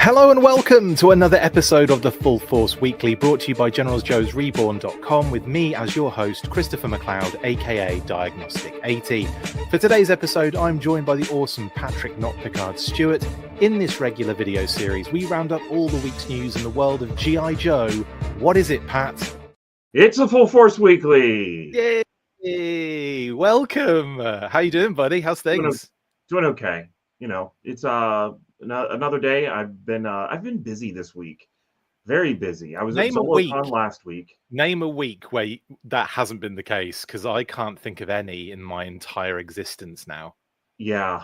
Hello and welcome to another episode of the Full Force Weekly, brought to you by Generalsjoes Reborn.com with me as your host, Christopher McLeod AKA Diagnostic 80. For today's episode, I'm joined by the awesome Patrick Notpicard Stewart. In this regular video series, we round up all the week's news in the world of G.I. Joe. What is it, Pat? It's a Full Force Weekly. Yay! Welcome. How you doing, buddy? How's things? Doing okay. You know, it's another day. I've been busy this week. Very busy. I was at SoloCon last week. Name a week where that hasn't been the case, because I can't think of any in my entire existence now. Yeah,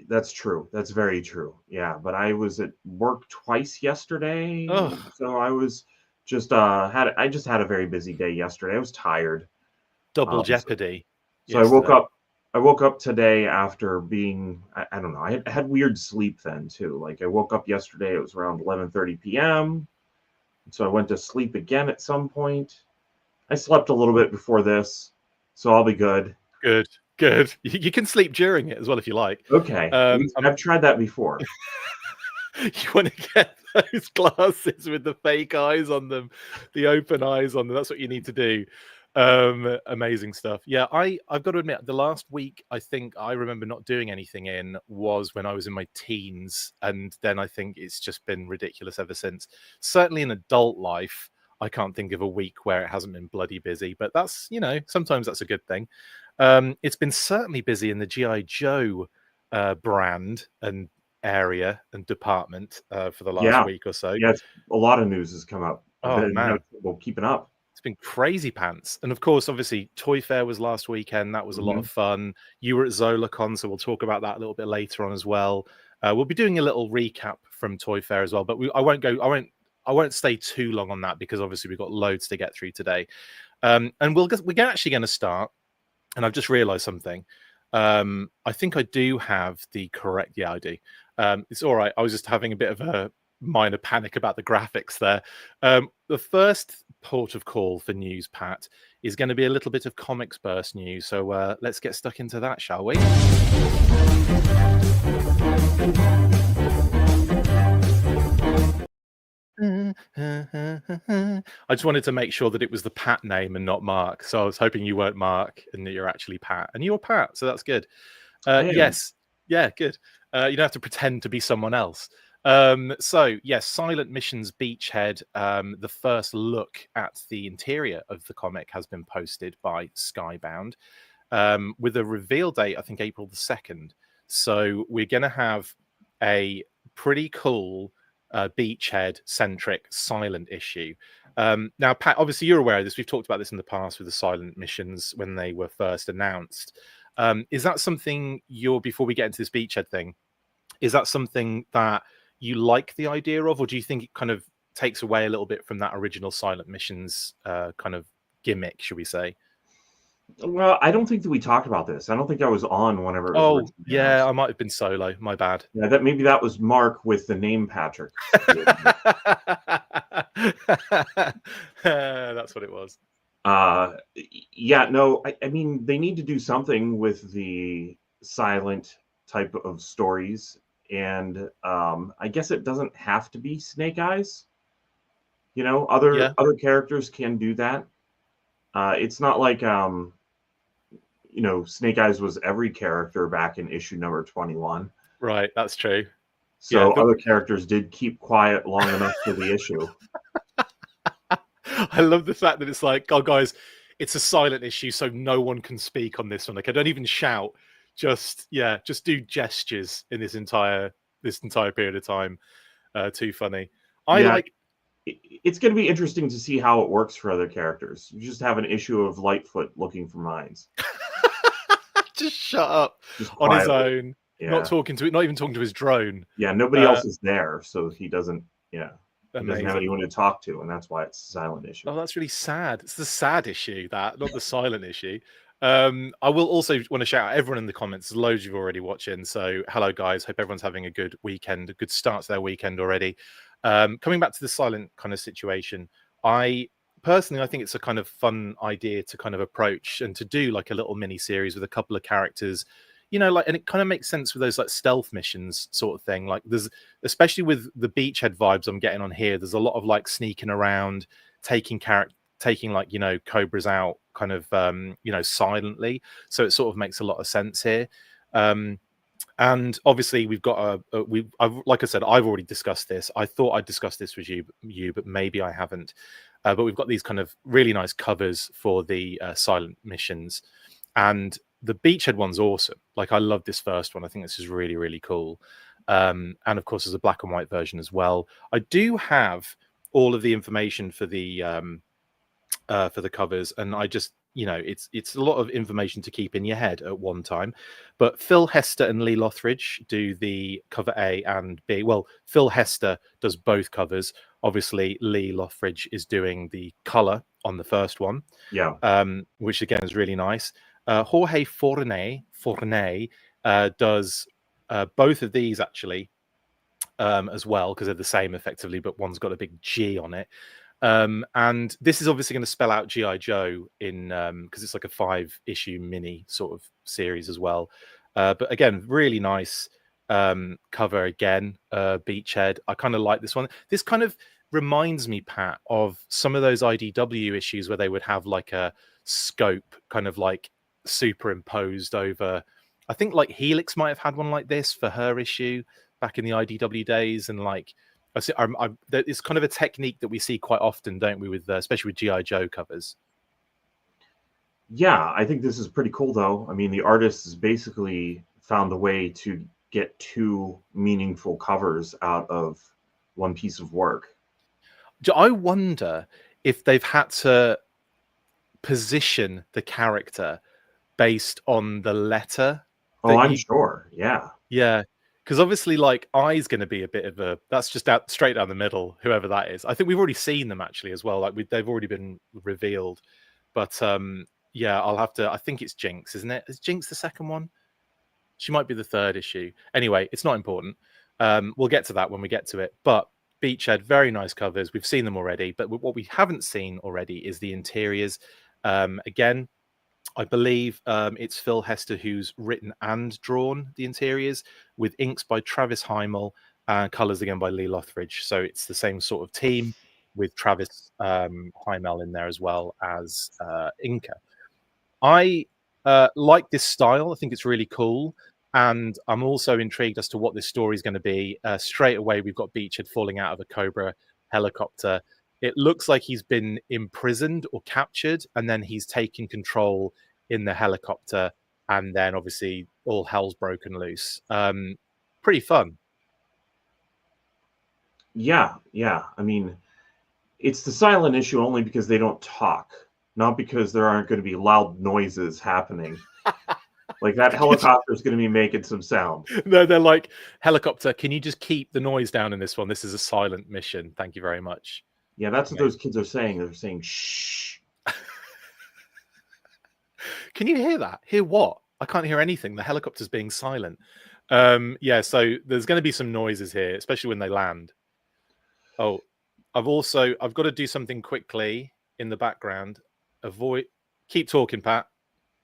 that's true. That's very true. Yeah, but I was at work twice yesterday. Ugh. So I was just had a very busy day yesterday. I was tired. Double jeopardy. So I woke up today after being, I don't know, I had weird sleep then too. Like I woke up yesterday, it was around 11:30 p.m. So I went to sleep again at some point. I slept a little bit before this, so I'll be good. Good. You can sleep during it as well if you like. Okay. I've tried that before. You want to get those glasses with the fake eyes on them, the open eyes on them. That's what you need to do. Amazing stuff. Yeah, I've got to admit, the last week I think I remember not doing anything in was when I was in my teens, and then I think it's just been ridiculous ever since. Certainly in adult life, I can't think of a week where it hasn't been bloody busy, but that's, you know, sometimes that's a good thing. It's been certainly busy in the G.I. Joe brand and area and department for the last week or so. Yeah, a lot of news has come up. Oh man, we'll keep it up. It's been crazy pants. And of course, obviously, Toy Fair was last weekend. That was a lot of fun. You were at ZolaCon, so we'll talk about that a little bit later on as well. We'll be doing a little recap from Toy Fair as well, but I won't stay too long on that because obviously we've got loads to get through today. And we're actually going to start. And I've just realized something. I think I do have the correct. Yeah, I do. It's all right. I was just having a bit of a minor panic about the graphics there. The first port of call for news, Pat, is going to be a little bit of Comics Burst news. So let's get stuck into that, shall we? I just wanted to make sure that it was the Pat name and not Mark. So I was hoping you weren't Mark and that you're actually Pat. And you're Pat, so that's good. Yes. Yeah, good. You don't have to pretend to be someone else. So yes, Silent Missions Beachhead, the first look at the interior of the comic has been posted by Skybound, with a reveal date, I think April the 2nd. So we're going to have a pretty cool Beachhead centric silent issue. Now, Pat, obviously you're aware of this. We've talked about this in the past with the Silent Missions when they were first announced. Is that something before we get into this Beachhead thing, is that something that you like the idea of, or do you think it kind of takes away a little bit from that original Silent Missions kind of gimmick, should we say? Well, I don't think that we talked about this. I don't think I was on whenever it was. Oh, yeah, I might have been solo. My bad. Yeah, maybe that was Mark with the name Patrick. That's what it was. Yeah, no, I mean, they need to do something with the silent type of stories. And I guess it doesn't have to be Snake Eyes. You know, other characters can do that. It's not like you know, Snake Eyes was every character back in issue number 21. Right, that's true. So other characters did keep quiet long enough for the issue. I love the fact that it's like, oh, guys, it's a silent issue, so no one can speak on this one. Like, I don't even shout. Just do gestures in this entire period of time. Too funny. It's going to be interesting to see how it works for other characters. You just have an issue of Lightfoot looking for mines. Just shut up on his own. Yeah. Not even talking to his drone. Yeah, nobody else is there, so he doesn't. Yeah, he doesn't have anyone to talk to, and that's why it's a silent issue. Oh, that's really sad. It's the sad issue, not the silent issue. I will also want to shout out everyone in the comments. There's loads you've already watching. So hello, guys. Hope everyone's having a good weekend, a good start to their weekend already. Coming back to the silent kind of situation, I think it's a kind of fun idea to kind of approach and to do like a little mini series with a couple of characters, you know, like, and it kind of makes sense with those like stealth missions sort of thing. Like there's, especially with the beachhead vibes I'm getting on here, there's a lot of like sneaking around, taking like, you know, cobras out kind of you know, silently. So it sort of makes a lot of sense here. And obviously we've got like I said, I've already discussed this. I thought I'd discussed this with you, but maybe I haven't. But we've got these kind of really nice covers for the silent missions, and the beachhead one's awesome. Like I love this first one. I think this is really, really cool. And of course, there's a black and white version as well. I do have all of the information for the covers, and I just, you know, it's a lot of information to keep in your head at one time. But Phil Hester and Lee Lothridge do the cover A and B. Well, Phil Hester does both covers. Obviously, Lee Lothridge is doing the color on the first one, which again is really nice. Jorge Forney does both of these actually as well, because they're the same effectively, but one's got a big G on it. And this is obviously going to spell out G.I. Joe in because it's like a 5-issue mini sort of series as well. But again, really nice cover again, beachhead. I kind of like this one. This kind of reminds me, Pat, of some of those IDW issues where they would have like a scope kind of like superimposed over. I think like Helix might have had one like this for her issue back in the IDW days, and like it's kind of a technique that we see quite often, don't we, with especially with G.I. Joe covers. Yeah, I think this is pretty cool, though. I mean, the artist has basically found a way to get 2 meaningful covers out of one piece of work. I wonder if they've had to position the character based on the letter. Oh, I'm sure. Yeah. Yeah. Because obviously, like, Eye's going to be a bit of a, that's just out straight down the middle, whoever that is. I think we've already seen them actually as well. Like they've already been revealed. But yeah, I'll have to, I think it's Jinx, isn't it? Is Jinx the second one? She might be the 3rd issue. Anyway, it's not important. We'll get to that when we get to it. But Beachhead, very nice covers. We've seen them already. But what we haven't seen already is the interiors. Again, I believe it's Phil Hester who's written and drawn the interiors, with inks by Travis Heimel and colors again by Lee Lothridge. So it's the same sort of team with Travis Heimel in there as well as inker. I like this style. I think it's really cool. And I'm also intrigued as to what this story is going to be. Straight away, we've got Beachhead falling out of a Cobra helicopter. It looks like he's been imprisoned or captured, and then he's taken control in the helicopter, and then obviously all hell's broken loose. Pretty fun. Yeah. I mean, it's the silent issue only because they don't talk, not because there aren't going to be loud noises happening. Like that helicopter is going to be making some sound. No, they're like, helicopter, can you just keep the noise down in this one? This is a silent mission. Thank you very much. Yeah, that's what those kids are saying. They're saying, shh. Can you hear that? Hear what? I can't hear anything. The helicopter's being silent. Yeah, so there's going to be some noises here, especially when they land. Oh, I've got to do something quickly in the background. Keep talking, Pat.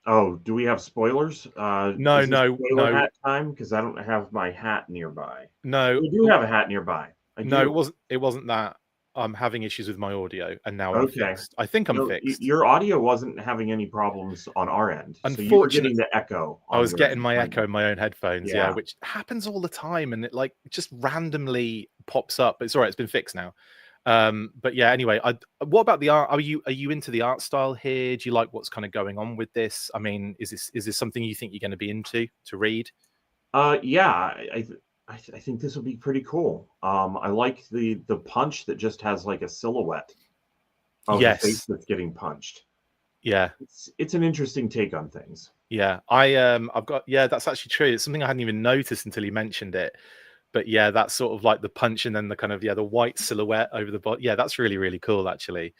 Oh, do we have spoilers? No. Hat time, because I don't have my hat nearby. No, we do have a hat nearby. No, it wasn't that. I'm having issues with my audio, and now I'm fixed. I think I'm fixed. Your audio wasn't having any problems on our end. Unfortunately, so you were getting the echo. I was getting my echo in my own headphones, yeah, which happens all the time, and it like just randomly pops up. But it's all right; it's been fixed now. But yeah, anyway, what about the art? Are you into the art style here? Do you like what's kind of going on with this? I mean, is this something you think you're going to be into to read? Yeah, I think this will be pretty cool. I like the punch that just has like a silhouette of the face that's getting punched. Yeah, it's an interesting take on things. Yeah, I've got, that's actually true. It's something I hadn't even noticed until he mentioned it. But yeah, that's sort of like the punch and then the kind of the white silhouette over the body. Yeah, that's really, really cool actually.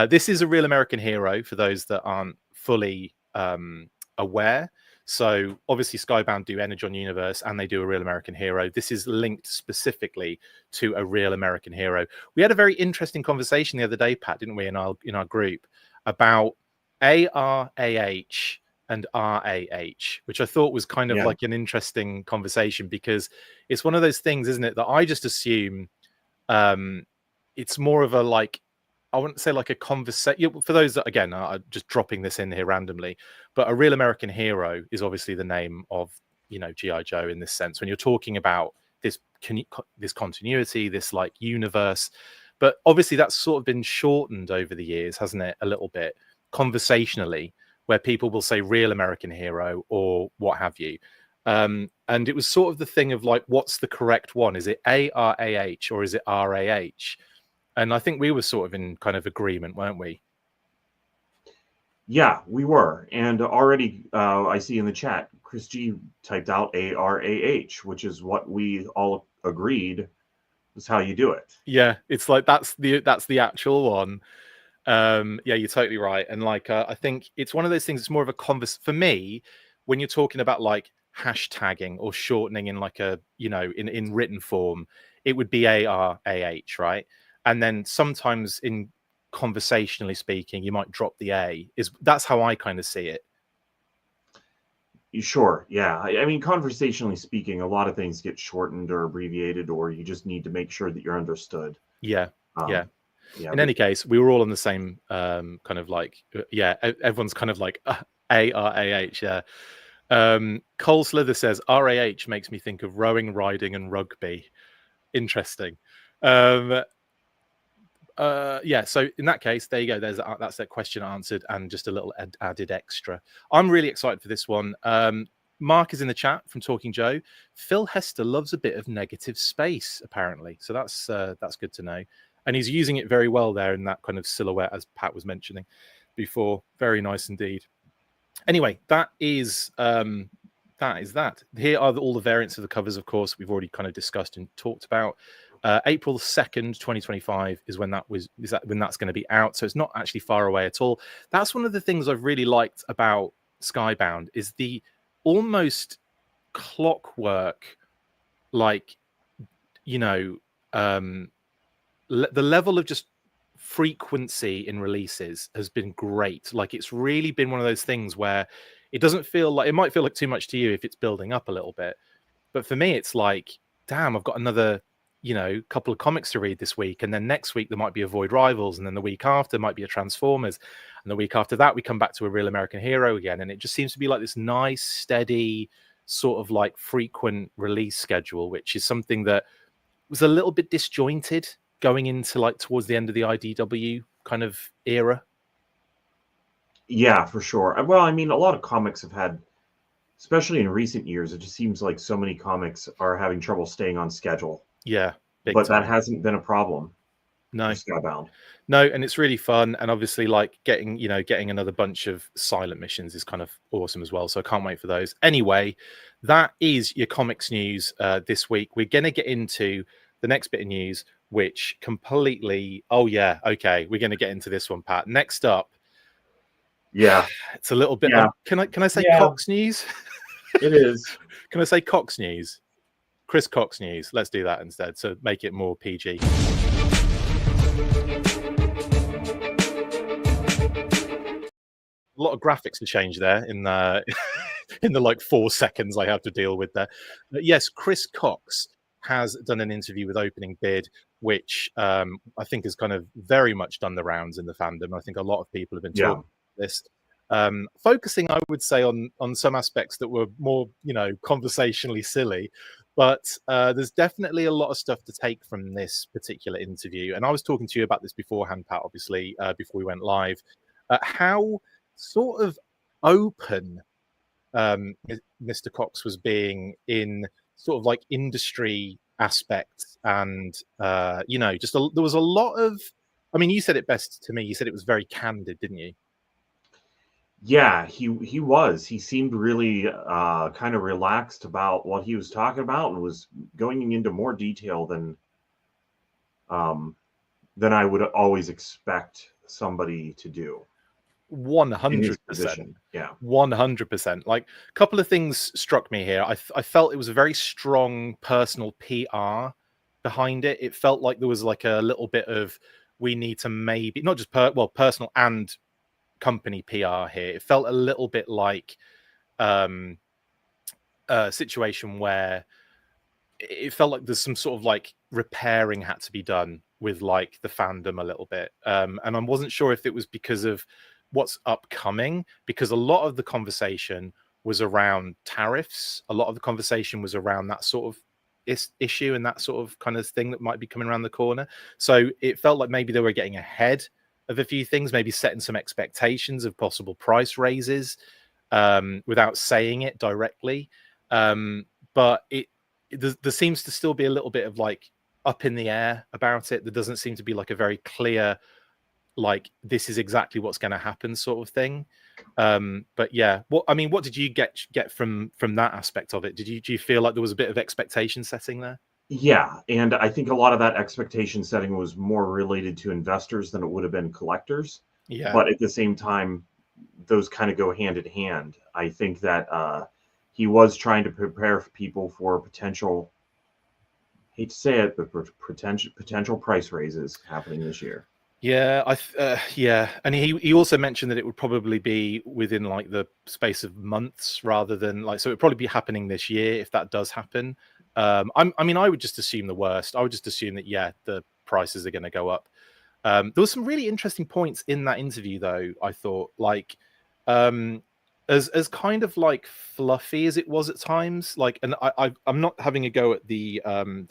This is a Real American Hero for those that aren't fully aware. So obviously Skybound do Energon Universe and they do a Real American Hero. This is linked specifically to a Real American Hero. We had a very interesting conversation the other day, Pat, didn't we, in our group about ARAH and RAH, which I thought was kind of like an interesting conversation, because it's one of those things, isn't it, that I just assume it's more of a, like, I wouldn't say like a conversation. For those that, again, are just dropping this in here randomly, but a real American hero is obviously the name of, you know, G.I. Joe in this sense. When you're talking about this continuity, this like universe, but obviously that's sort of been shortened over the years, hasn't it? A little bit conversationally, where people will say real American hero or what have you. And it was sort of the thing of like, what's the correct one? Is it ARAH or is it RAH? And I think we were sort of in kind of agreement, weren't we? Yeah, we were. And already I see in the chat, Chris G typed out ARAH, which is what we all agreed is how you do it. Yeah, it's like that's the actual one. Yeah, you're totally right. And like I think it's one of those things, it's more of a converse for me when you're talking about like hashtagging or shortening in like a, you know, in written form, it would be ARAH, right? And then sometimes in conversationally speaking, you might drop the A. That's how I kind of see it. Sure. Yeah. I mean, conversationally speaking, a lot of things get shortened or abbreviated, or you just need to make sure that you're understood. Yeah. Yeah. Yeah. In any case, we were all on the same kind of like, yeah, everyone's kind of like ARAH. Yeah. Cole Slither says RAH makes me think of rowing, riding, and rugby. Interesting. Yeah, so in that case, there you go. That's that question answered, and just a little added extra. I'm really excited for this one. Mark is in the chat from Talking Joe. Phil Hester loves a bit of negative space, apparently, so that's good to know. And he's using it very well there in that kind of silhouette, as Pat was mentioning before. Very nice indeed. Anyway, that is that. Here are all the variants of the covers, of course, we've already kind of discussed and talked about. April 2nd, 2025 is when that's going to be out. So it's not actually far away at all. That's one of the things I've really liked about Skybound is the almost clockwork, like, you know, the level of just frequency in releases has been great. Like, it's really been one of those things where it doesn't feel like, it might feel like too much to you if it's building up a little bit, but for me it's like, damn, I've got another, you know, couple of comics to read this week, and then next week there might be Avoid Rivals, and then the week after might be a Transformers, and the week after that we come back to a Real American Hero again. And it just seems to be like this nice steady sort of like frequent release schedule, which is something that was a little bit disjointed going into like towards the end of the IDW kind of era. Yeah, for sure. Well, I mean, a lot of comics have had, especially in recent years, it just seems like so many comics are having trouble staying on schedule. Yeah, but that hasn't been a problem. No, Skybound. No, and it's really fun, and obviously like getting another bunch of silent missions is kind of awesome as well. So I can't wait for those. Anyway, that is your comics news this week. We're gonna get into the next bit of news, which completely, oh yeah, okay, we're gonna get into this one, Pat. Next up, yeah, it's a little bit. Yeah. Can I say Cox news? It is. Can I say Cox news? Chris Cox news. Let's do that instead. So make it more PG. A lot of graphics to change there in the in the like 4 seconds I have to deal with there. But yes, Chris Cox has done an interview with Opening Bid, which I think has kind of very much done the rounds in the fandom. I think a lot of people have been talking about this. Focusing, I would say, on some aspects that were more, you know, conversationally silly, but there's definitely a lot of stuff to take from this particular interview. And I was talking to you about this beforehand, Pat, obviously, before we went live. How sort of open Mr. Cox was being in sort of like industry aspects, and you know, just there was a lot of, I mean, you said it best to me. You said it was very candid, didn't you? Yeah, he was. He seemed really kind of relaxed about what he was talking about, and was going into more detail than I would always expect somebody to do. 100%. Yeah, 100%. Like, a couple of things struck me here. I felt it was a very strong personal PR behind it. It felt like there was like a little bit of, we need to maybe not just personal and company PR here. It felt a little bit like a situation where it felt like there's some sort of like repairing had to be done with like the fandom a little bit. And I wasn't sure if it was because of what's upcoming, because a lot of the conversation was around tariffs. A lot of the conversation was around that sort of issue and that sort of kind of thing that might be coming around the corner. So it felt like maybe they were getting ahead of a few things, maybe setting some expectations of possible price raises without saying it directly. But there seems to still be a little bit of like up in the air about it. There doesn't seem to be like a very clear, like, this is exactly what's going to happen sort of thing. But yeah, what did you get from that aspect of it? Do you feel like there was a bit of expectation setting there? Yeah, and I think a lot of that expectation setting was more related to investors than it would have been collectors. Yeah. But at the same time, those kind of go hand in hand. I think that he was trying to prepare people for potential, hate to say it, but potential price raises happening this year. Yeah, yeah, and he also mentioned that it would probably be within like the space of months rather than like, so it'd probably be happening this year if that does happen. I would just assume the worst. I would just assume that, yeah, the prices are going to go up. There was some really interesting points in that interview, though. I thought, like, as kind of like fluffy as it was at times, like, and I'm not having a go at the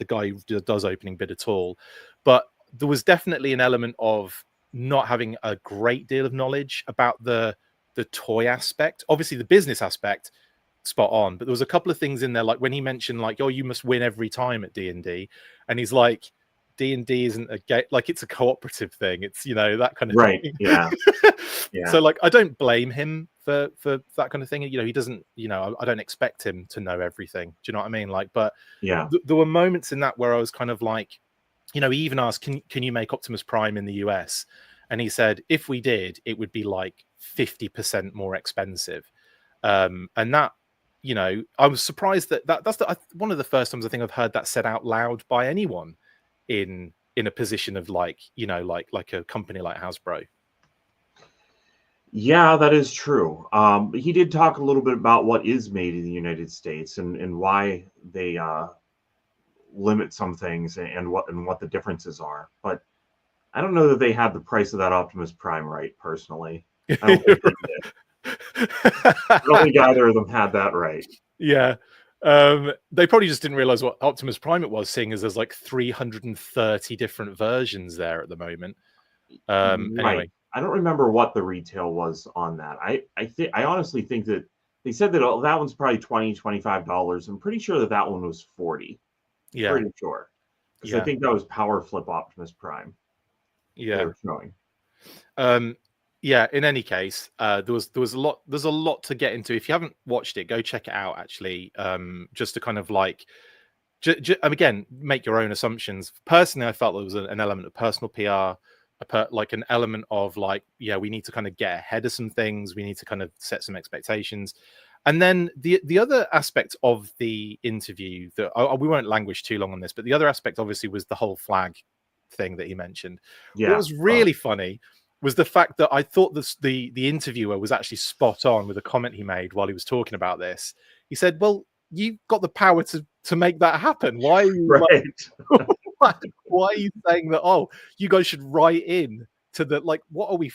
guy who does opening bid at all, but there was definitely an element of not having a great deal of knowledge about the toy aspect. Obviously, the business aspect, spot on, but there was a couple of things in there, like when he mentioned like, oh, you must win every time at D&D, and he's like, D&D isn't a game, like it's a cooperative thing, it's, you know, that kind of Right. thing. Yeah. Yeah. So like, I don't blame him for that kind of thing. You know, he doesn't, you know, I don't expect him to know everything. Do you know what I mean? Like, but yeah, there were moments in that where I was kind of like, you know, he even asked, can you make Optimus Prime in the US? And he said, if we did, it would be like 50% more expensive. And that, you know, I was surprised that's one of the first times I think I've heard that said out loud by anyone in a position of like, you know, like a company like Hasbro. Yeah, that is true. He did talk a little bit about what is made in the United States and why they limit some things and what the differences are. But I don't know that they had the price of that Optimus Prime right, personally. I don't think they did. I don't think either of them had that right. Yeah. They probably just didn't realize what Optimus Prime it was, seeing as there's like 330 different versions there at the moment. Right. Anyway. I don't remember what the retail was on that. I honestly think that they said that that one's probably $25. I'm pretty sure that one was 40. Yeah. Pretty sure. Because I think that was Power Flip Optimus Prime. Yeah. They were showing. Yeah, in any case, there's a lot to get into. If you haven't watched it, go check it out, actually, just to kind of like again, make your own assumptions. Personally, I felt there was an element of personal PR, like an element of like, yeah, we need to kind of get ahead of some things, we need to kind of set some expectations. And then the other aspect of the interview that we won't languish too long on this, but the other aspect obviously was the whole flag thing that he mentioned. Yeah. What was really funny was the fact that I thought the interviewer was actually spot on with a comment he made while he was talking about this. He said, well, you've got the power to make that happen. Why are you right. why are you saying that, oh, you guys should write in to the, like, what are we,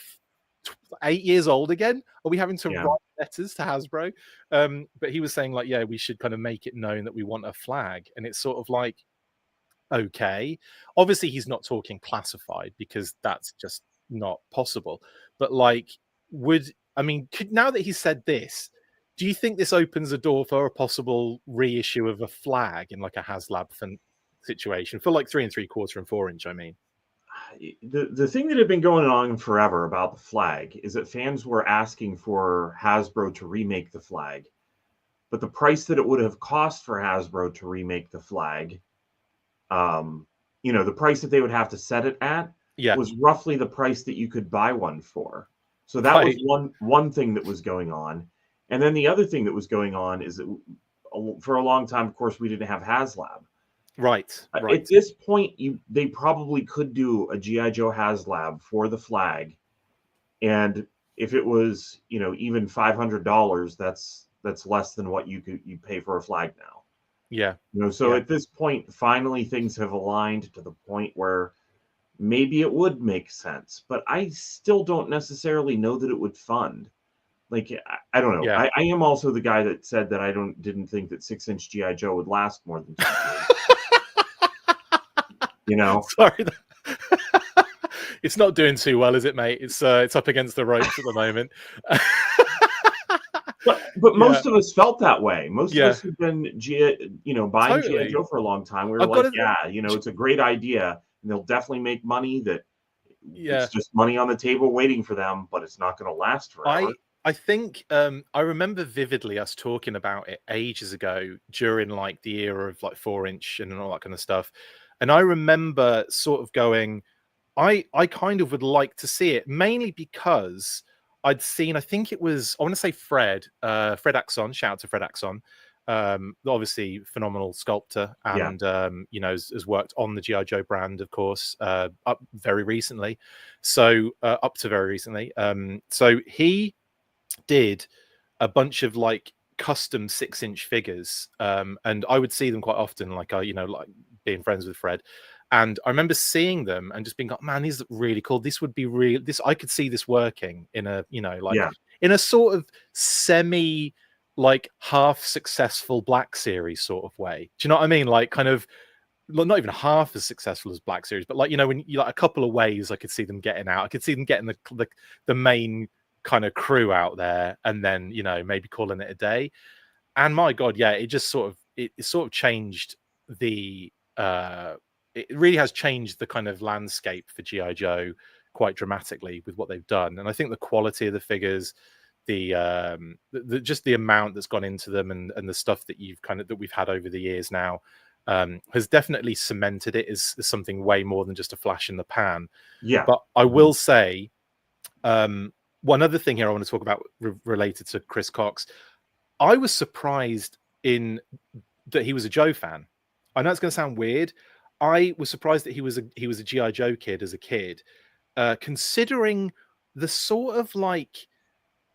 8 years old again? Are we having to write letters to Hasbro? But he was saying like, yeah, we should kind of make it known that we want a flag. And it's sort of like, okay, obviously he's not talking classified because that's just not possible. But like, now that he said this, do you think this opens a door for a possible reissue of a flag in like a HasLab situation for like 3 3/4 and 4-inch? I mean, the thing that had been going on forever about the flag is that fans were asking for Hasbro to remake the flag, but the price that it would have cost for Hasbro to remake the flag, you know, the price that they would have to set it at was roughly the price that you could buy one for. So that was one thing that was going on. And then the other thing that was going on is that for a long time, of course, we didn't have HasLab. Right. At this point, they probably could do a G.I. Joe HasLab for the flag, and if it was, you know, even $500, that's less than what you pay for a flag now. Yeah. You know, so Yeah. at this point, finally things have aligned to the point where maybe it would make sense, but I still don't necessarily know that it would fund. Like, I don't know. Yeah. I am also the guy that said that I didn't think that 6-inch GI Joe would last more than 2 years. You know, Sorry. It's not doing too well, is it, mate? It's up against the ropes at the moment. but most of us felt that way. Most of us have been buying GI Totally. Joe for a long time. We were I've like, got to, yeah, you know, it's a great idea, and they'll definitely make money. That yeah. it's just money on the table waiting for them, but it's not going to last forever. I think I remember vividly us talking about it ages ago during like the era of like 4-inch and all that kind of stuff. And I remember sort of going, I kind of would like to see it, mainly because I'd seen, I think it was, I want to say Fred Axon, shout out to Fred Axon, obviously phenomenal sculptor, and you know, has worked on the GI Joe brand, of course, up very recently. So up to very recently. So he did a bunch of like custom 6-inch figures, and I would see them quite often, like you know, like being friends with Fred. And I remember seeing them and just being like, man, these look really cool. This would be real. This, I could see this working in a, you know, like in a sort of semi, like half successful Black Series sort of way. Do you know what I mean? Like kind of not even half as successful as Black Series, but like, you know, when you like a couple of ways I could see them getting out. I could see them getting the main kind of crew out there, and then, you know, maybe calling it a day. And my God, yeah, it just sort of it sort of changed the it really has changed the kind of landscape for GI Joe quite dramatically with what they've done. And I think the quality of the figures, the just the amount that's gone into them, and the stuff that we've had over the years now, has definitely cemented it as something way more than just a flash in the pan. Yeah. But I will say, one other thing here I want to talk about related to Chris Cox. I was surprised in that he was a Joe fan. I know it's going to sound weird. I was surprised that he was a GI Joe kid as a kid, considering the sort of like,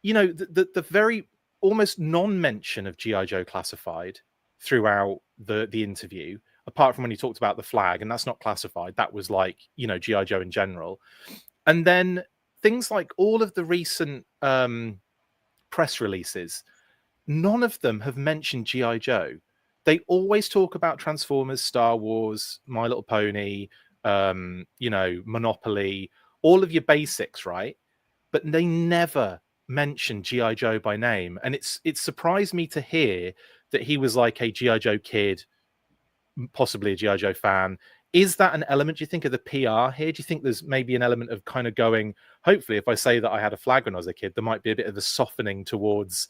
you know, the very almost non-mention of GI Joe Classified throughout the interview, apart from when he talked about the flag, and that's not classified. That was like, you know, GI Joe in general. And then things like all of the recent press releases, none of them have mentioned GI Joe. They always talk about Transformers, Star Wars, My Little Pony, you know, Monopoly, all of your basics, right? But they never mention GI Joe by name, and it surprised me to hear that he was like a GI Joe kid, possibly a GI Joe fan. Is that an element, do you think, of the PR here? Do you think there's maybe an element of kind of going, hopefully, if I say that I had a flag when I was a kid, there might be a bit of a softening towards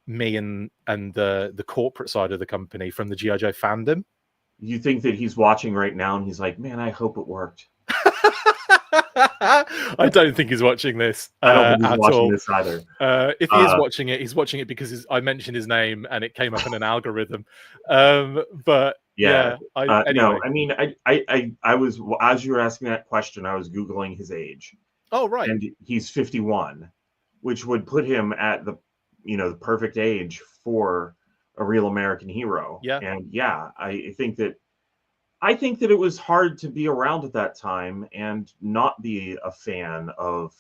me and the corporate side of the company from the GI Joe fandom? You think that he's watching right now and he's like, man, I hope it worked. I don't think he's watching this. I don't think he's watching all. This either. If he is watching it, he's watching it because I mentioned his name and it came up in an algorithm. But yeah, anyway. No, I mean, I was, as you were asking that question, I was Googling his age. Oh, right. And he's 51, which would put him at the, you know, the perfect age for a real American hero. Yeah. And yeah, I think that it was hard to be around at that time and not be a fan of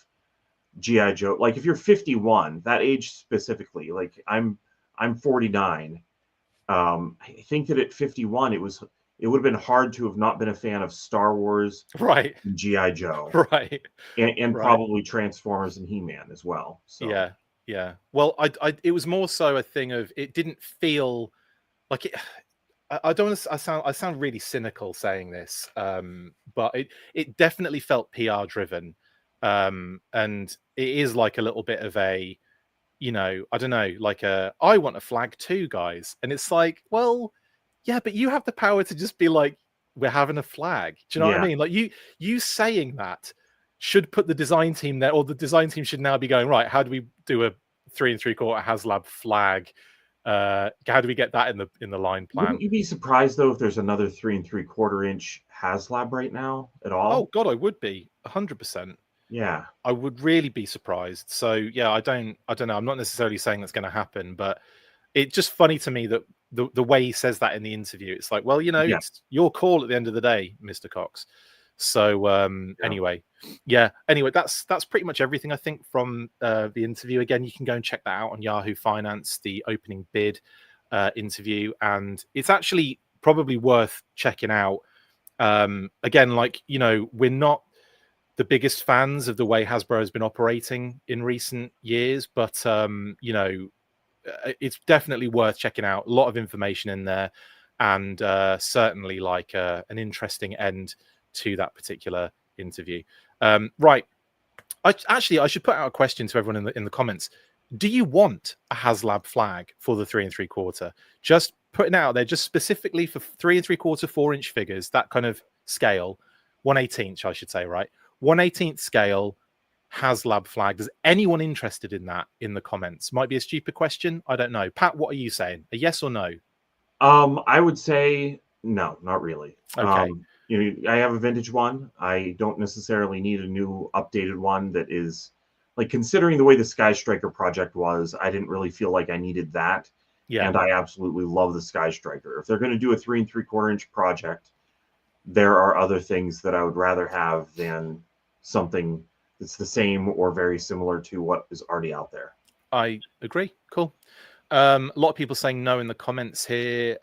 GI Joe. Like if you're 51, that age specifically, like I'm 49. I think that at 51, it would have been hard to have not been a fan of Star Wars, right, and GI Joe, right, and right. Probably Transformers and He-Man as well. So yeah. Well, it was more so a thing of, it didn't feel like it. I don't want to. I sound really cynical saying this, but it definitely felt PR driven, and it is like a little bit of a, you know, I don't know, like I want a flag too, guys, and it's like, well, yeah, but you have the power to just be like, we're having a flag. Do you know what I mean? Like you saying that should put the design team there, or the design team should now be going, right, how do we do a 3 3/4 HasLab flag? How do we get that in the line plan? Wouldn't you be surprised though if there's another 3 3/4 inch HasLab right now at all? Oh God, I would be 100%. Yeah. I would really be surprised. So yeah, I don't know. I'm not necessarily saying that's going to happen, but it's just funny to me that the way he says that in the interview, it's like, well, you know, Yeah. it's your call at the end of the day, Mr. Cox. So anyway, that's pretty much everything I think from the interview. Again, you can go and check that out on Yahoo Finance, the opening bid interview, and it's actually probably worth checking out. Again, like, you know, we're not the biggest fans of the way Hasbro has been operating in recent years, but you know, it's definitely worth checking out. A lot of information in there, and certainly like an interesting end to that particular interview. Right. I should put out a question to everyone in the comments. Do you want a HasLab flag for the 3 3/4? Just putting it out there, just specifically for 3 3/4, 4-inch figures, that kind of scale, 1/18, I should say, right? 1/18 scale HasLab flag. Is anyone interested in that in the comments? Might be a stupid question. I don't know. Pat, what are you saying? A yes or no? I would say no, not really. Okay. You know, I have a vintage one. I don't necessarily need a new updated one that is like, considering the way the Sky Striker project was, I didn't really feel like I needed that. Yeah. And I absolutely love the Sky Striker. If they're going to do a 3 3/4-inch project, there are other things that I would rather have than something that's the same or very similar to what is already out there. I agree. Cool. A lot of people saying no in the comments here.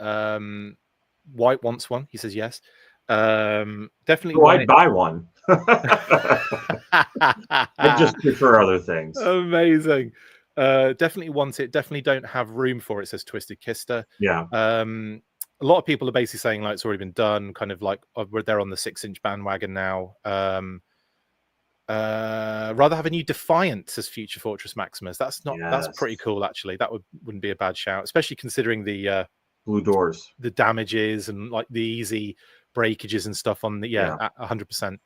White wants one. He says yes. Definitely. Oh, I'd buy one. I just prefer other things. Amazing. Definitely want it. Definitely don't have room for it, says Twisted Kister. Yeah. A lot of people are basically saying like it's already been done, kind of like they're on the 6-inch bandwagon now. Rather have a new Defiant, says Future Fortress Maximus. That's pretty cool actually. That wouldn't be a bad shout, especially considering the blue doors, the damages, and like the easy breakages and stuff on the 100%.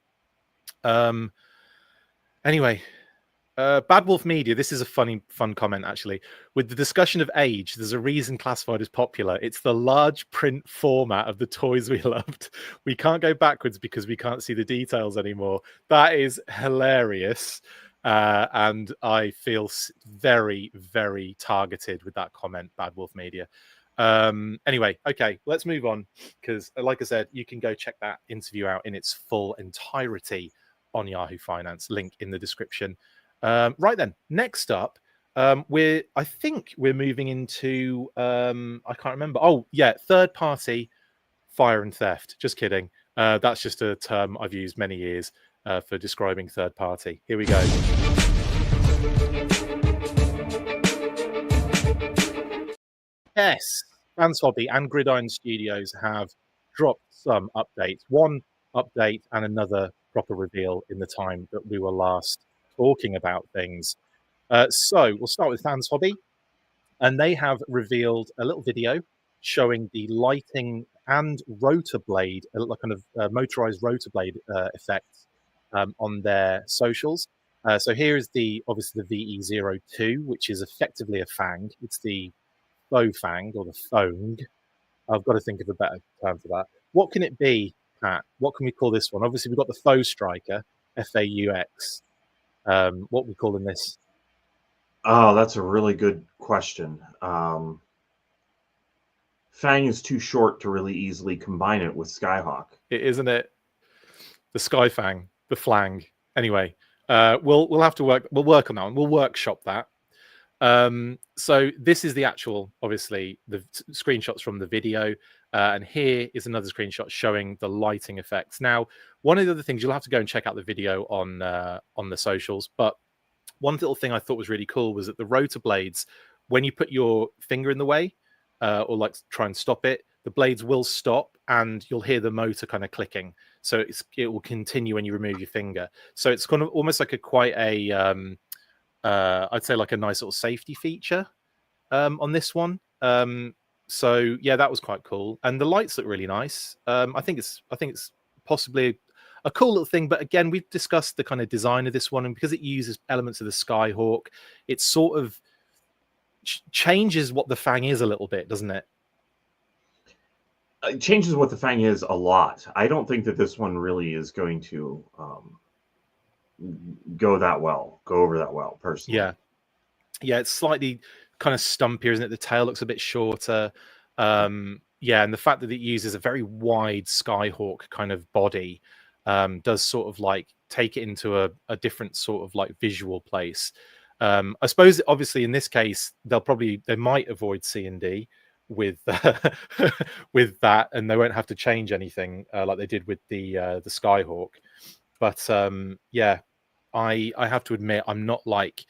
Anyway, Bad Wolf Media, this is a fun comment actually. With the discussion of age, there's a reason classified is popular. It's the large print format of the toys we loved. We can't go backwards because we can't see the details anymore. That is hilarious. And I feel very, very targeted with that comment, Bad Wolf Media. Anyway, okay, let's move on, because like I said, you can go check that interview out in its full entirety on Yahoo Finance, link in the description. Right then, next up, I think we're moving into I can't remember. Oh yeah, third party fire and theft. Just kidding. That's just a term I've used many years for describing third party. Here we go. Yes, Fans Hobby and Gridiron Studios have dropped some updates. One update and another proper reveal in the time that we were last talking about things. So we'll start with Fans Hobby, and they have revealed a little video showing the lighting and rotor blade, a kind of motorized rotor blade effects on their socials. So here is obviously the VE02, which is effectively a fang. It's the faux fang, or the fong. I've got to think of a better term for that. What can it be, Pat? What can we call this one? Obviously, we've got the faux striker, FAUX. What are we calling this? Oh, that's a really good question. Fang is too short to really easily combine it with Skyhawk. Isn't it? The Skyfang, the flang. Anyway, we'll have to work. We'll work on that one. We'll workshop that. So this is the actual, obviously, the screenshots from the video, and here is another screenshot showing the lighting effects. Now, one of the other things, you'll have to go and check out the video on the socials, but one little thing I thought was really cool was that the rotor blades, when you put your finger in the way or like try and stop it, the blades will stop and you'll hear the motor kind of clicking. So it will continue when you remove your finger. So it's kind of almost like I'd say like a nice little safety feature on this one. So yeah, that was quite cool, and the lights look really nice. I think it's possibly a cool little thing, but again, we've discussed the kind of design of this one, and because it uses elements of the Skyhawk, it sort of changes what the Fang is a little bit, doesn't it? It changes what the Fang is a lot. I don't think that this one really is going to go over that well, personally. Yeah. Yeah, it's slightly kind of stumpier, isn't it? The tail looks a bit shorter. Yeah, and the fact that it uses a very wide Skyhawk kind of body does sort of like take it into a different sort of like visual place. I suppose obviously in this case they might avoid C&D with with that, and they won't have to change anything like they did with the Skyhawk. But yeah, I have to admit I'm not like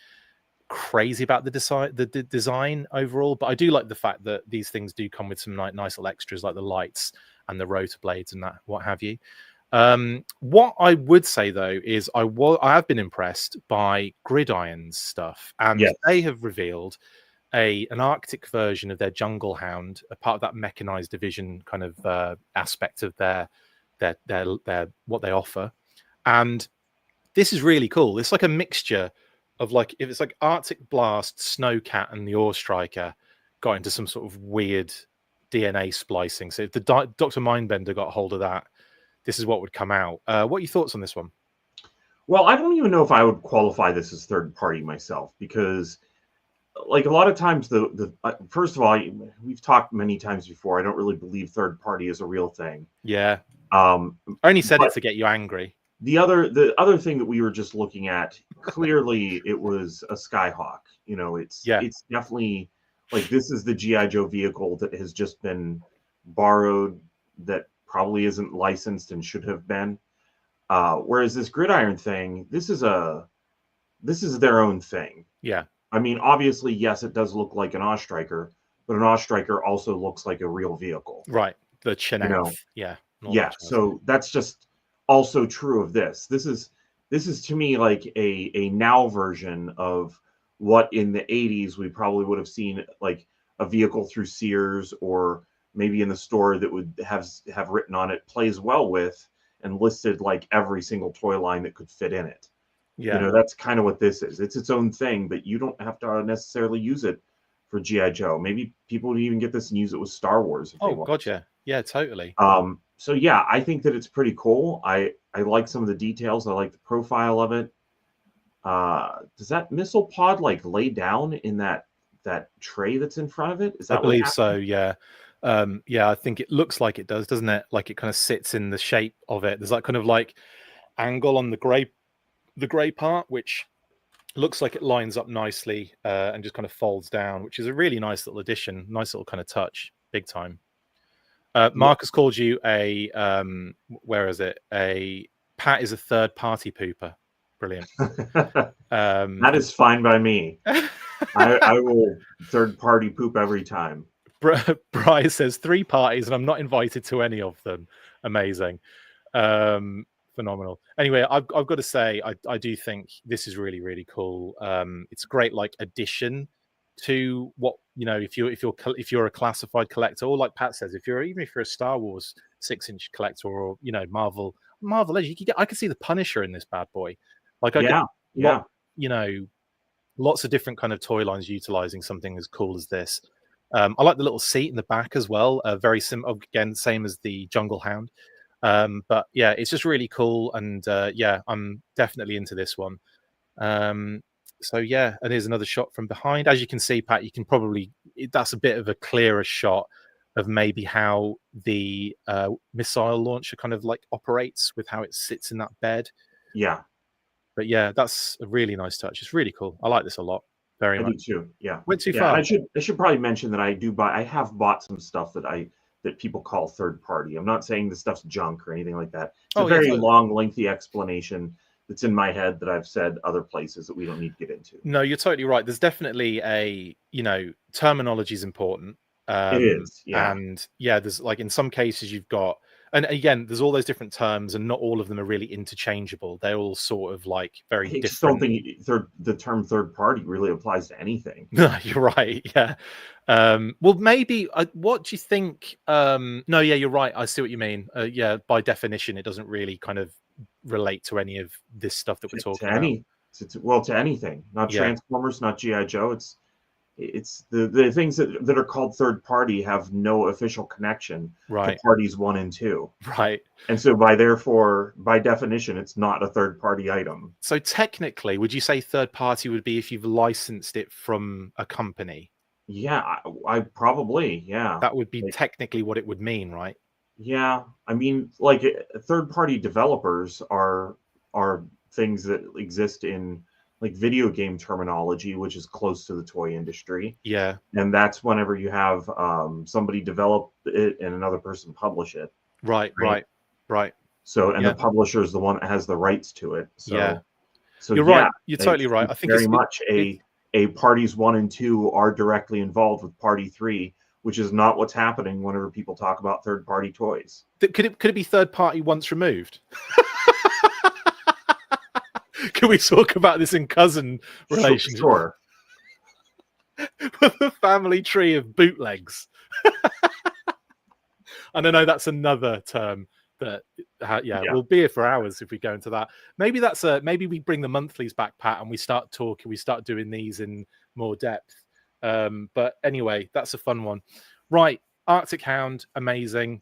crazy about the design overall, but I do like the fact that these things do come with some nice little extras like the lights and the rotor blades and that what have you. What I would say though is I have been impressed by Gridiron's stuff, and Yes. they have revealed an Arctic version of their Jungle Hound, a part of that mechanized division kind of aspect of their what they offer. And this is really cool. It's like a mixture of like, if it's like Arctic Blast, Snowcat, and the Ore Striker got into some sort of weird DNA splicing. So if the Dr. Mindbender got hold of that, this is what would come out. What are your thoughts on this one? Well, I don't even know if I would qualify this as third party myself, because like a lot of times first of all, we've talked many times before, I don't really believe third party is a real thing. Yeah. I only said it to get you angry. The other thing that we were just looking at, clearly it was a Skyhawk. You know, it's definitely like, this is the G.I. Joe vehicle that has just been borrowed, that probably isn't licensed and should have been. Whereas this Gridiron thing, this is their own thing. Yeah. I mean, obviously, yes, it does look like an Ore Striker, but an Ore Striker also looks like a real vehicle. Right. The Chinook. You know? Yeah. Yeah. So that's just also true of this. This is to me like a now version of what in the 80s we probably would have seen, like a vehicle through Sears or maybe in the store that would have written on it plays well with, and listed like every single toy line that could fit in it. Yeah. You know, that's kind of what this is. It's its own thing, but you don't have to necessarily use it for G.I. Joe. Maybe people would even get this and use it with Star Wars if they want. Gotcha. Yeah, totally. So yeah, I think that it's pretty cool. I like some of the details. I like the profile of it. Does that missile pod like lay down in that tray that's in front of it? Is that I believe so, yeah. Yeah, I think it looks like it does, doesn't it? Like it kind of sits in the shape of it. There's like kind of like angle on the gray part, which looks like it lines up nicely and just kind of folds down, which is a really nice little addition, nice little kind of touch, big time. Mark has called you a where is it? Pat is a third party pooper. Brilliant. That is fine by me. I will third party poop every time. Bryce says 3 parties and I'm not invited to any of them. Amazing. Phenomenal. Anyway, I've got to say I do think this is really, really cool. It's a great like addition to what, you know, if you're a classified collector, or like Pat says, even if you're a Star Wars 6-inch collector, or you know, Marvel Legends, I could see the Punisher in this bad boy. Like you know, lots of different kind of toy lines utilizing something as cool as this. I like the little seat in the back as well. Very simple, again, same as the Jungle Hound. But yeah, it's just really cool, and yeah, I'm definitely into this one. So yeah, and here's another shot from behind. As you can see, Pat, you can probably, that's a bit of a clearer shot of maybe how the missile launcher kind of like operates with how it sits in that bed. Yeah. But yeah, that's a really nice touch. It's really cool. I like this a lot. Very much. I do too. Yeah. Went too far. I should probably mention that I have bought some stuff that people call third party. I'm not saying the stuff's junk or anything like that. It's a very long, lengthy explanation that's in my head that I've said other places that we don't need to get into. No, you're totally right. There's definitely terminology is important. It is, yeah. And yeah, there's like in some cases you've got, and again, there's all those different terms, and not all of them are really interchangeable. They're all sort of like very different. I just don't think the term third party really applies to anything. No, you're right. Yeah. Well, maybe. What do you think? No, yeah, you're right. I see what you mean. Yeah, by definition, it doesn't really kind of relate to any of this stuff that we're talking about. To anything, not Transformers, not G.I. Joe. it's the things that are called third party have no official connection to Right. parties 1 and 2. Right. And so by definition, it's not a third party item. So technically, would you say third party would be if you've licensed it from a company? Yeah, I probably, yeah. That would be Like, technically what it would mean, right? yeah, I mean, like third party developers are things that exist in like video game terminology, which is close to the toy industry. Yeah. And that's whenever you have somebody develop it and another person publish it. Right. So, and Yeah. the publisher is the one that has the rights to it. So, Yeah. so You're yeah, right. You're totally right. I think very much a parties 1 and 2 are directly involved with party 3, which is not what's happening whenever people talk about third party toys. Could it be third party once removed? Can we talk about this in cousin relationship? Sure. With a family tree of bootlegs. And I know that's another term that we'll be here for hours if we go into that. Maybe maybe we bring the monthlies back, Pat, and we start doing these in more depth. But anyway, that's a fun one. Right, Arctic Hound, amazing.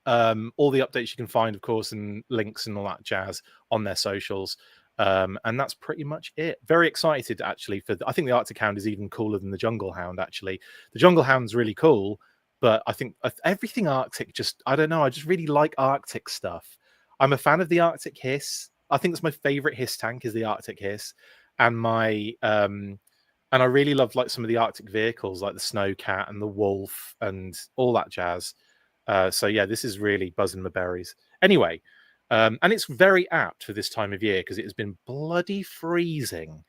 All the updates you can find, of course, and links and all that jazz on their socials. And that's pretty much it. Very excited, actually. I think the Arctic Hound is even cooler than the Jungle Hound, actually. The Jungle Hound's really cool, but I think everything Arctic I don't know. I just really like Arctic stuff. I'm a fan of the Arctic Hiss. I think that's my favorite Hiss tank is the Arctic Hiss. And and I really love like some of the Arctic vehicles, like the Snowcat and the Wolf and all that jazz. So yeah, this is really buzzing my berries. Anyway, and it's very apt for this time of year because it has been bloody freezing.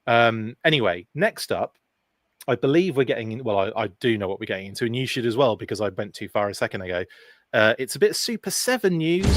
Anyway, next up, I believe we're getting in. Well, I do know what we're getting into, and you should as well because I went too far a second ago. It's a bit Super 7 news.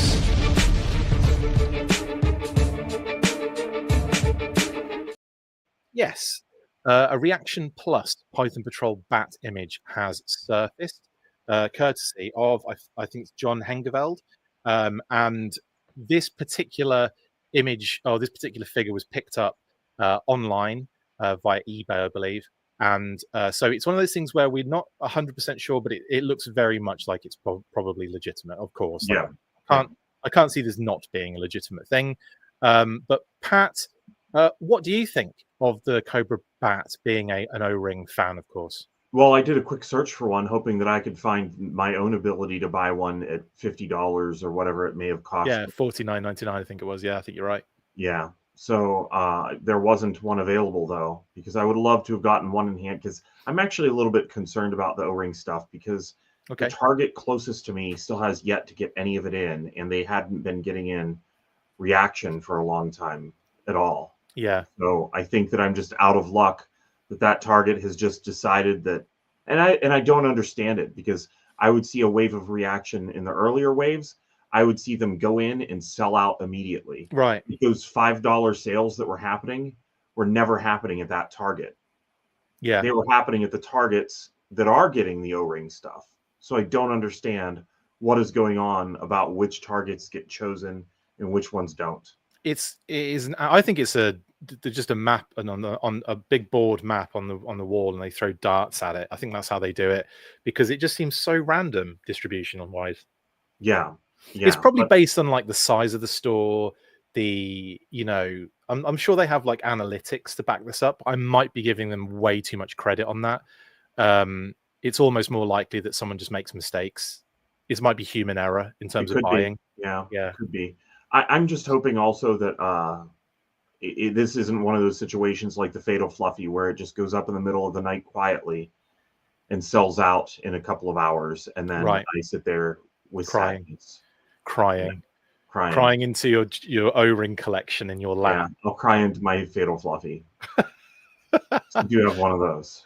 Yes, a Reaction Plus Python Patrol bat image has surfaced, courtesy of I think it's John Hengeveld, and this particular image or this particular figure was picked up online via eBay, I believe. And so it's one of those things where we're not 100% sure, but it looks very much like it's probably legitimate, of course. Yeah. I can't see this not being a legitimate thing. But Pat, what do you think of the Cobra Bat being an O-ring fan, of course? Well, I did a quick search for one, hoping that I could find my own ability to buy one at $50 or whatever it may have cost. Yeah, $49.99, I think it was. Yeah, I think you're right. Yeah. So there wasn't one available, though, because I would love to have gotten one in hand, because I'm actually a little bit concerned about the O-ring stuff, because the Target closest to me still has yet to get any of it in, and they hadn't been getting in Reaction for a long time at all. Yeah. So I think that I'm just out of luck that Target has just decided that, and I don't understand it, because I would see a wave of Reaction in the earlier waves. I would see them go in and sell out immediately. Right. Those $5 sales that were happening were never happening at that Target. Yeah. They were happening at the Targets that are getting the O-ring stuff. So I don't understand what is going on about which Targets get chosen and which ones don't. I think it's just a map and on a big board map on the wall, and they throw darts at it. I think that's how they do it, because it just seems so random distribution wise. Yeah. It's probably based on like the size of the store. I'm sure they have like analytics to back this up. I might be giving them way too much credit on that. It's almost more likely that someone just makes mistakes. It might be human error in terms of buying. Yeah, could be. I'm just hoping also that this isn't one of those situations like the Fatal Fluffy where it just goes up in the middle of the night quietly and sells out in a couple of hours, and then I sit there with sadness. Crying into your O-ring collection in your lap. Yeah, I'll cry into my Fatal Fluffy. So you do have one of those.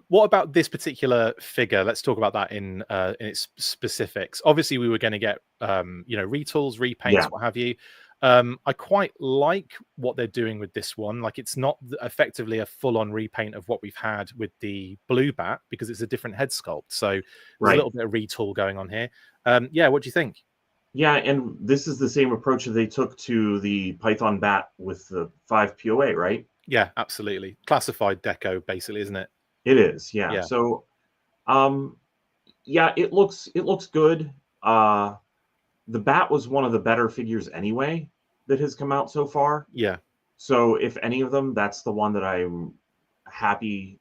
What about this particular figure? Let's talk about that in its specifics. Obviously, we were going to get retools, repaints, what have you. I quite like what they're doing with this one. Like, it's not effectively a full-on repaint of what we've had with the Blue Bat, because it's a different head sculpt. So there's a little bit of retool going on here. What do you think? Yeah, and this is the same approach that they took to the Python Bat with the 5 POA, right? Yeah, absolutely. Classified deco, basically, isn't it? It is, yeah. Yeah. So, yeah, it looks good. The Bat was one of the better figures anyway that has come out so far. Yeah. So, if any of them, that's the one that I'm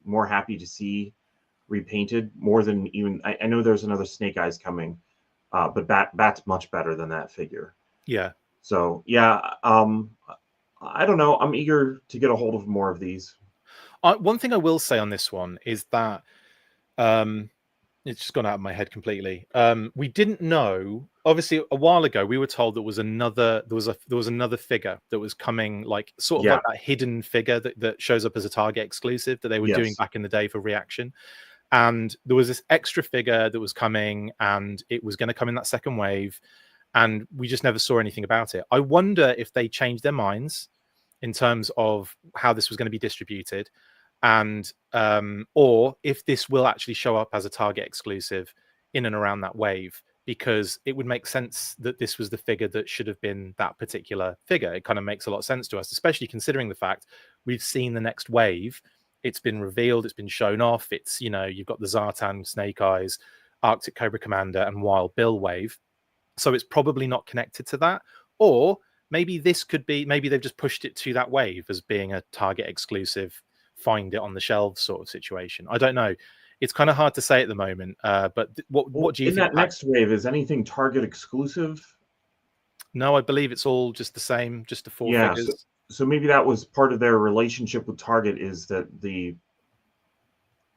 more happy to see repainted more than even. I know there's another Snake Eyes coming, but Bat's much better than that figure. Yeah. So, yeah, I don't know. I'm eager to get a hold of more of these. One thing I will say on this one is that it's just gone out of my head completely. We didn't know. Obviously, a while ago, we were told there was another figure that was coming, like sort of like that hidden figure that shows up as a Target exclusive that they were doing back in the day for Reaction. And there was this extra figure that was coming, and it was going to come in that second wave, and we just never saw anything about it. I wonder if they changed their minds in terms of how this was going to be distributed, and or if this will actually show up as a Target exclusive in and around that wave, because it would make sense that this was the figure that should have been that particular figure. It kind of makes a lot of sense to us, especially considering the fact we've seen the next wave. It's been revealed, it's been shown off. It's, you know, you've got the Zartan, Snake Eyes, Arctic Cobra Commander, and Wild Bill wave. So it's probably not connected to that. Or maybe this could be, maybe they've just pushed it to that wave as being a Target exclusive, find it on the shelves sort of situation. I don't know. It's kind of hard to say at the moment. But what do you think? In that next wave, is anything Target exclusive? No, I believe it's all just the same, just the four figures. So maybe that was part of their relationship with Target, is that the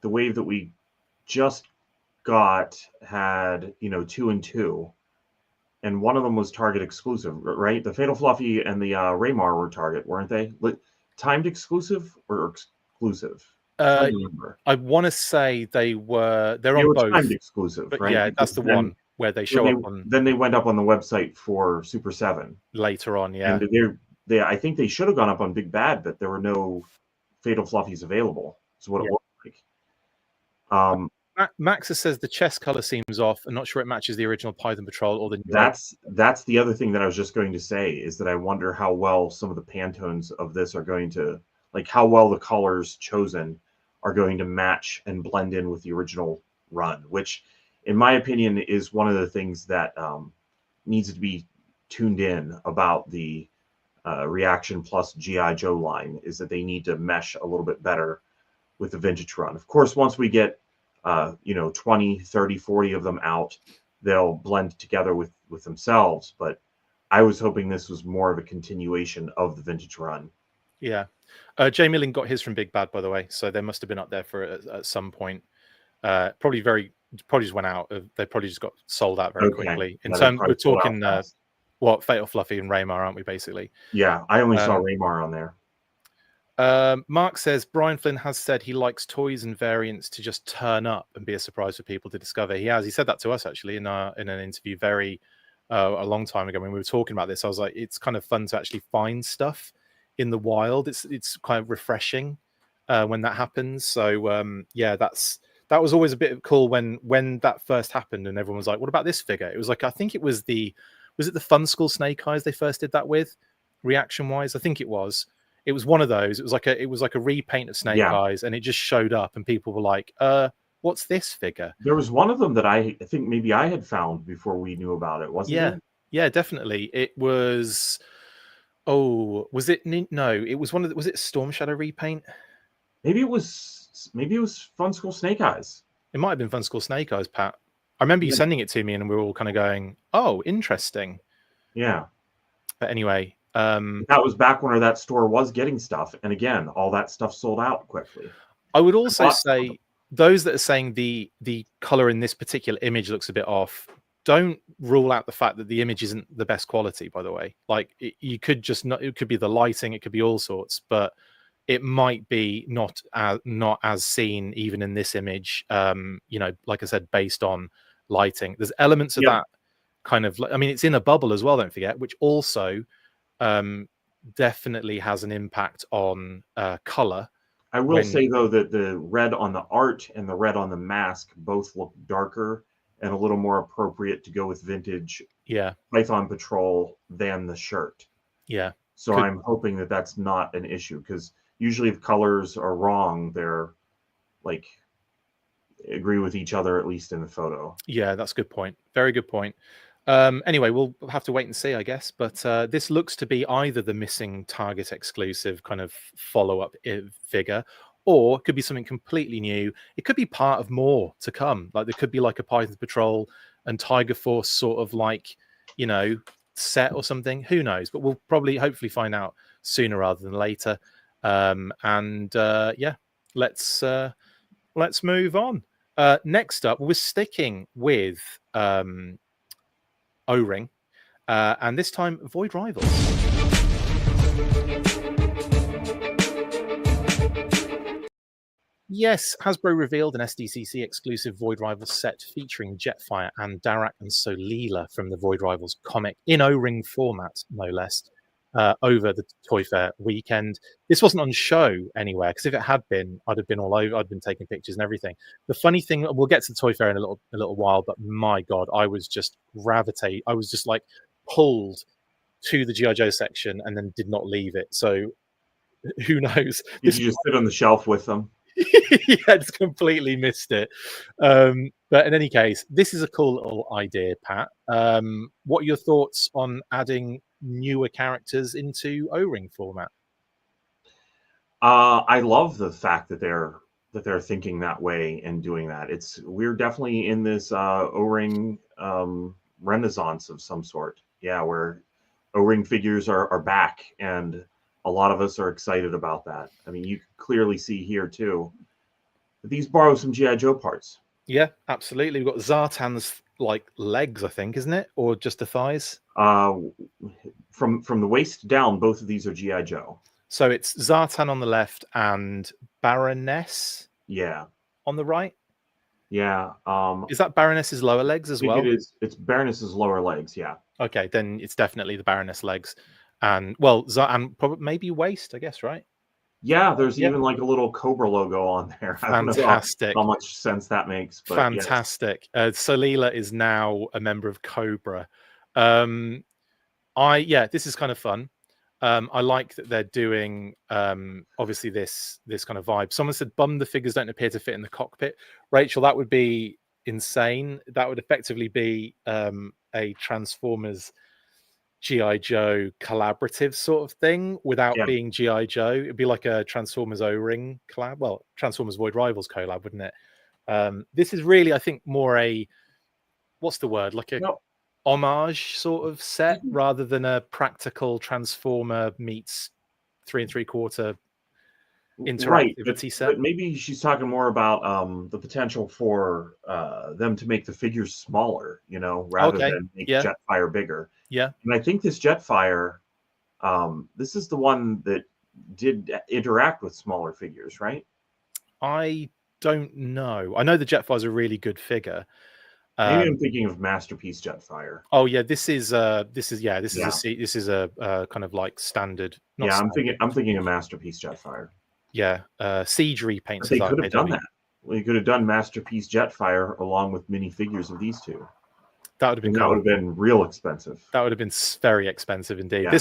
wave that we just got had, you know, 2 and 2, and one of them was Target exclusive, right? The Fatal Fluffy and the Raymar were Target, weren't they? Timed exclusive or exclusive? I want to say they were on both. Timed exclusive, but right? Yeah, because that's the one where they show up on. Then they went up on the website for Super 7 later on, yeah. And I think they should have gone up on Big Bad, but there were no Fatal Fluffies available. Is what it looked like. Max says the chest color seems off. I'm not sure it matches the original Python Patrol or the. That's the other thing that I was just going to say, is that I wonder how well some of the Pantones of this are going to, like, how well the colors chosen are going to match and blend in with the original run, which, in my opinion, is one of the things that needs to be tuned in about the Reaction plus G.I. Joe line, is that they need to mesh a little bit better with the vintage run. Of course, once we get 20, 30, 40 of them out, they'll blend together with themselves. But I was hoping this was more of a continuation of the vintage run. Yeah. Jay Milling got his from Big Bad, by the way, so they must have been up there for at some point. Probably just went out. They probably just got sold out very quickly. In terms, we're talking Fatal Fluffy and Raymar, aren't we, basically? Yeah, I only saw Raymar on there. Mark says Brian Flynn has said he likes toys and variants to just turn up and be a surprise for people to discover. He said that to us actually in an interview a long time ago when we were talking about this. I was like, it's kind of fun to actually find stuff in the wild. It's kind of refreshing when that happens. So yeah, that was always a bit cool when that first happened and everyone was like, what about this figure? It was like, I think it was it the Fun School Snake Eyes they first did that with, reaction wise? I think it was one of those. It was like a repaint of Snake Eyes, and it just showed up and people were like, what's this figure? There was one of them that I think maybe I had found before we knew about it, wasn't it? Yeah, definitely. It was, was it? No, it was was it Storm Shadow repaint? Maybe it was Fun School Snake Eyes. It might have been Fun School Snake Eyes, Pat. I remember you sending it to me and we were all kind of going, oh, interesting. Yeah. But anyway, that was back when that store was getting stuff, and again, all that stuff sold out quickly. I would also say those that are saying the color in this particular image looks a bit off, don't rule out the fact that the image isn't the best quality, by the way. Like you could just not, it could be the lighting, it could be all sorts, but it might be not as seen even in this image. Like I said, based on lighting, there's elements of that kind of, I mean, it's in a bubble as well, don't forget, which also definitely has an impact on color. I will say though that the red on the art and the red on the mask both look darker and a little more appropriate to go with vintage Python Patrol than the shirt. Yeah. So I'm hoping that that's not an issue, because usually if colors are wrong, they're like agree with each other, at least in the photo. Yeah, that's a good point. Very good point. Anyway, we'll have to wait and see, I guess. But this looks to be either the missing Target exclusive kind of follow-up figure, or it could be something completely new. It could be part of more to come. Like there could be like a Python Patrol and Tiger Force sort of like, you know, set or something. Who knows? But we'll probably hopefully find out sooner rather than later. Yeah, let's move on. Next up, we're sticking with O-Ring, and this time Void Rivals. Yes, Hasbro revealed an SDCC exclusive Void Rivals set featuring Jetfire and Darak and Solila from the Void Rivals comic in O-Ring format, no less, over the Toy Fair weekend. This wasn't on show anywhere, because if it had been, I'd have been all over. I'd been taking pictures and everything. The funny thing, we'll get to the Toy Fair in a little while, but my God, I was just like pulled to the G.I. Joe section and then did not leave it. So who knows? Did you just sit on the shelf with them? Yeah, just completely missed it. But in any case, this is a cool little idea, Pat. What are your thoughts on adding newer characters into O-Ring format? I love the fact that they're thinking that way and doing that. We're definitely in this O-Ring renaissance of some sort. Yeah, where O-Ring figures are back, and a lot of us are excited about that. I mean, you can clearly see here too that these borrow some G.I. Joe parts. Yeah, absolutely. We've got Zartan's like legs, I think, isn't it, or just the thighs? From the waist down, both of these are G.I. Joe. So it's Zartan on the left and Baroness, yeah, on the right. Yeah. Is that Baroness's lower legs as well? It is. It's Baroness's lower legs. Yeah. Okay, then it's definitely the Baroness legs, and well, and probably maybe waist, I guess, right? Yeah, there's even like a little Cobra logo on there. Fantastic. I don't know how much sense that makes. But fantastic. Yes. Solila is now a member of Cobra. This is kind of fun. I like that they're doing obviously this kind of vibe. Someone said bum the figures don't appear to fit in the cockpit. Rachel, that would be insane. That would effectively be a Transformers G.I. Joe collaborative sort of thing without being G.I. Joe. It'd be like a Transformers O-Ring collab. Well, Transformers Void Rivals collab, wouldn't it? This is really, I think, more a, what's the word? Like a homage sort of set rather than a practical Transformer meets 3 3/4 interactivity set. But maybe she's talking more about the potential for them to make the figures smaller, rather than make Jetfire bigger. Yeah. And I think this Jetfire, this is the one that did interact with smaller figures, right? I don't know. I know the Jetfire is a really good figure. Maybe I'm thinking of Masterpiece Jetfire. Oh yeah, this is a kind of like standard. I'm thinking of Masterpiece Jetfire. Yeah, Siege repaints. They could have done that. We could have done Masterpiece Jetfire along with minifigures of these two. That would have been cool. That would have been real expensive. That would have been very expensive indeed. Yeah.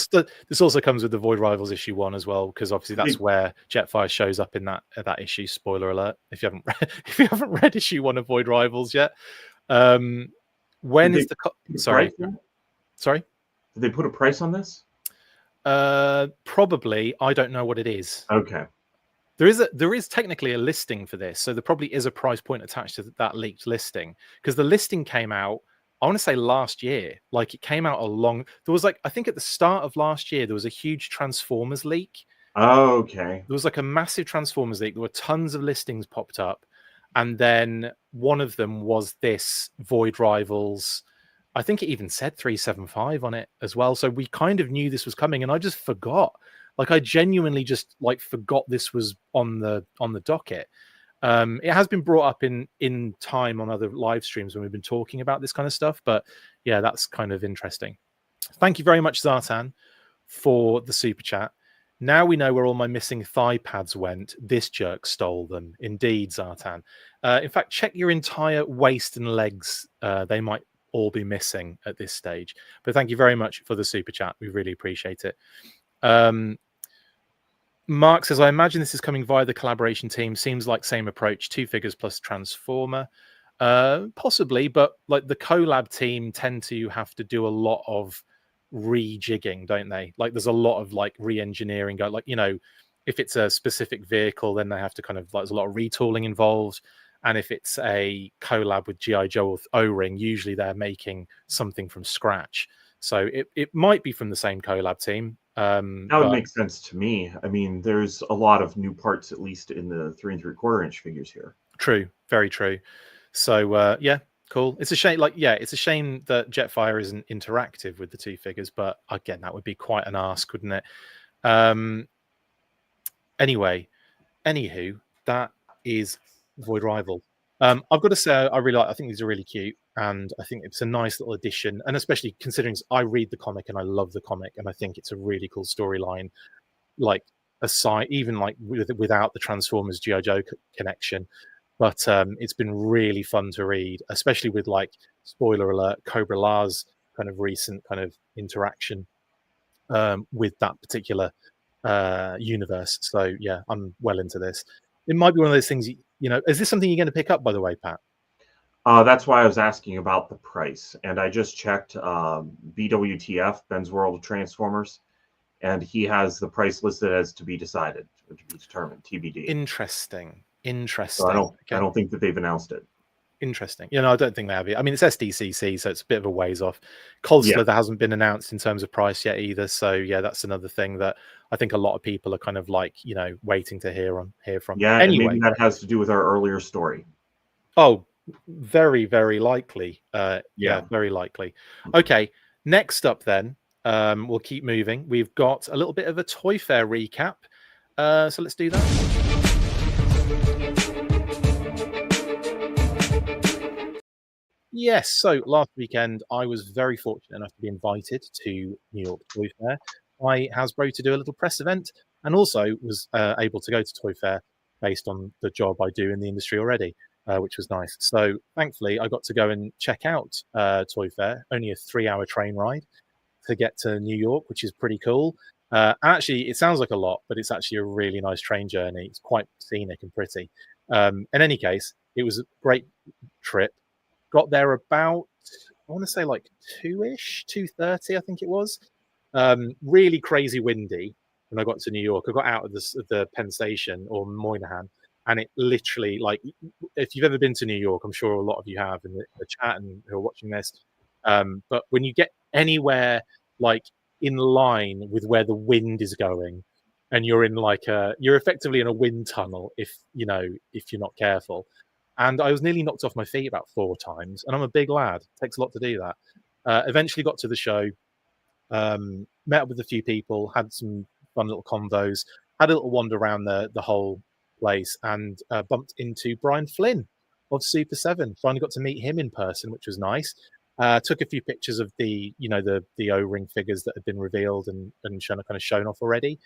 This also comes with the Void Rivals issue 1 as well, because obviously that's where Jetfire shows up in that issue. Spoiler alert! If you haven't read issue 1 of Void Rivals yet. When is the sorry? Did they put a price on this? Probably. I don't know what it is. Okay. There is technically a listing for this, so there probably is a price point attached to that leaked listing, because the listing came out, I want to say last year. Like it came out there was like, I think at the start of last year there was a huge Transformers leak. Oh, okay. There was like a massive Transformers leak. There were tons of listings popped up. And then one of them was this Void Rivals. I think it even said 375 on it as well. So we kind of knew this was coming, and I just forgot. Like I genuinely just like forgot this was on the docket. It has been brought up in time on other live streams when we've been talking about this kind of stuff. But yeah, that's kind of interesting. Thank you very much, Zartan, for the super chat. Now we know where all my missing thigh pads went. This jerk stole them. Indeed, Zartan. In fact, check your entire waist and legs. They might all be missing at this stage. But thank you very much for the super chat. We really appreciate it. Mark says, I imagine this is coming via the collaboration team. Seems like same approach, 2 figures plus Transformer. Possibly, but like the collab team tend to have to do a lot of rejigging, don't they? Like there's a lot of like re-engineering. Like, you know, if it's a specific vehicle, then they have to kind of, like, there's a lot of retooling involved. And if it's a collab with G.I. Joe or O-Ring, usually they're making something from scratch. So it might be from the same collab team. That would make sense to me. I mean, there's a lot of new parts, at least in the 3 3/4 inch figures here. True, very true. So yeah, cool. It's a shame. Like, yeah, it's a shame that Jetfire isn't interactive with the 2 figures, but again, that would be quite an ask, wouldn't it? Anyway, anywho, that is Void Rival. I've got to say, I really like. I think these are really cute, and I think it's a nice little addition. And especially considering I read the comic and I love the comic, and I think it's a really cool storyline. Like aside, even like without the Transformers G.I. Joe connection, but it's been really fun to read, especially with, like, spoiler alert, Cobra La's kind of recent kind of interaction with that particular universe. So yeah, I'm well into this. It might be one of those things, you know. Is this something you're going to pick up, by the way, Pat? That's why I was asking about the price, and I just checked BWTF, Ben's World of Transformers, and he has the price listed as to be decided, or to be determined, TBD. Interesting. So I don't think that they've announced it. Interesting. You know, I don't think they have it. I mean, it's SDCC, so it's a bit of a ways off. Cosler, that hasn't been announced in terms of price yet either. So yeah, that's another thing that I think a lot of people are kind of like, you know, waiting to hear from. Yeah, anyway, and maybe that has to do with our earlier story. Oh, very, very likely. Yeah, very likely. Okay, next up then, we'll keep moving. We've got a little bit of a Toy Fair recap. So let's do that. Yes, so last weekend I was very fortunate enough to be invited to New York Toy Fair by Hasbro to do a little press event, and also was able to go to Toy Fair based on the job I do in the industry already, which was nice. So thankfully I got to go and check out Toy Fair, only a 3-hour train ride to get to New York, which is pretty cool. Actually, it sounds like a lot, but it's actually a really nice train journey. It's quite scenic and pretty. In any case, it was a great trip. Got there about, I want to say like 2:30, I think it was. Really crazy windy when I got to New York. I got out of the Penn Station or Moynihan, and it literally, like, if you've ever been to New York, I'm sure a lot of you have in the chat and who are watching this. But when you get anywhere like in line with where the wind is going, and you're in like you're effectively in a wind tunnel if you're not careful. And I was nearly knocked off my feet about 4 times, and I'm a big lad. It takes a lot to do that. Eventually got to the show, met up with a few people, had some fun little convos, had a little wander around the whole place, and bumped into Brian Flynn of Super 7. Finally got to meet him in person, which was nice. Took a few pictures of the O-ring figures that had been revealed and kind of shown off already.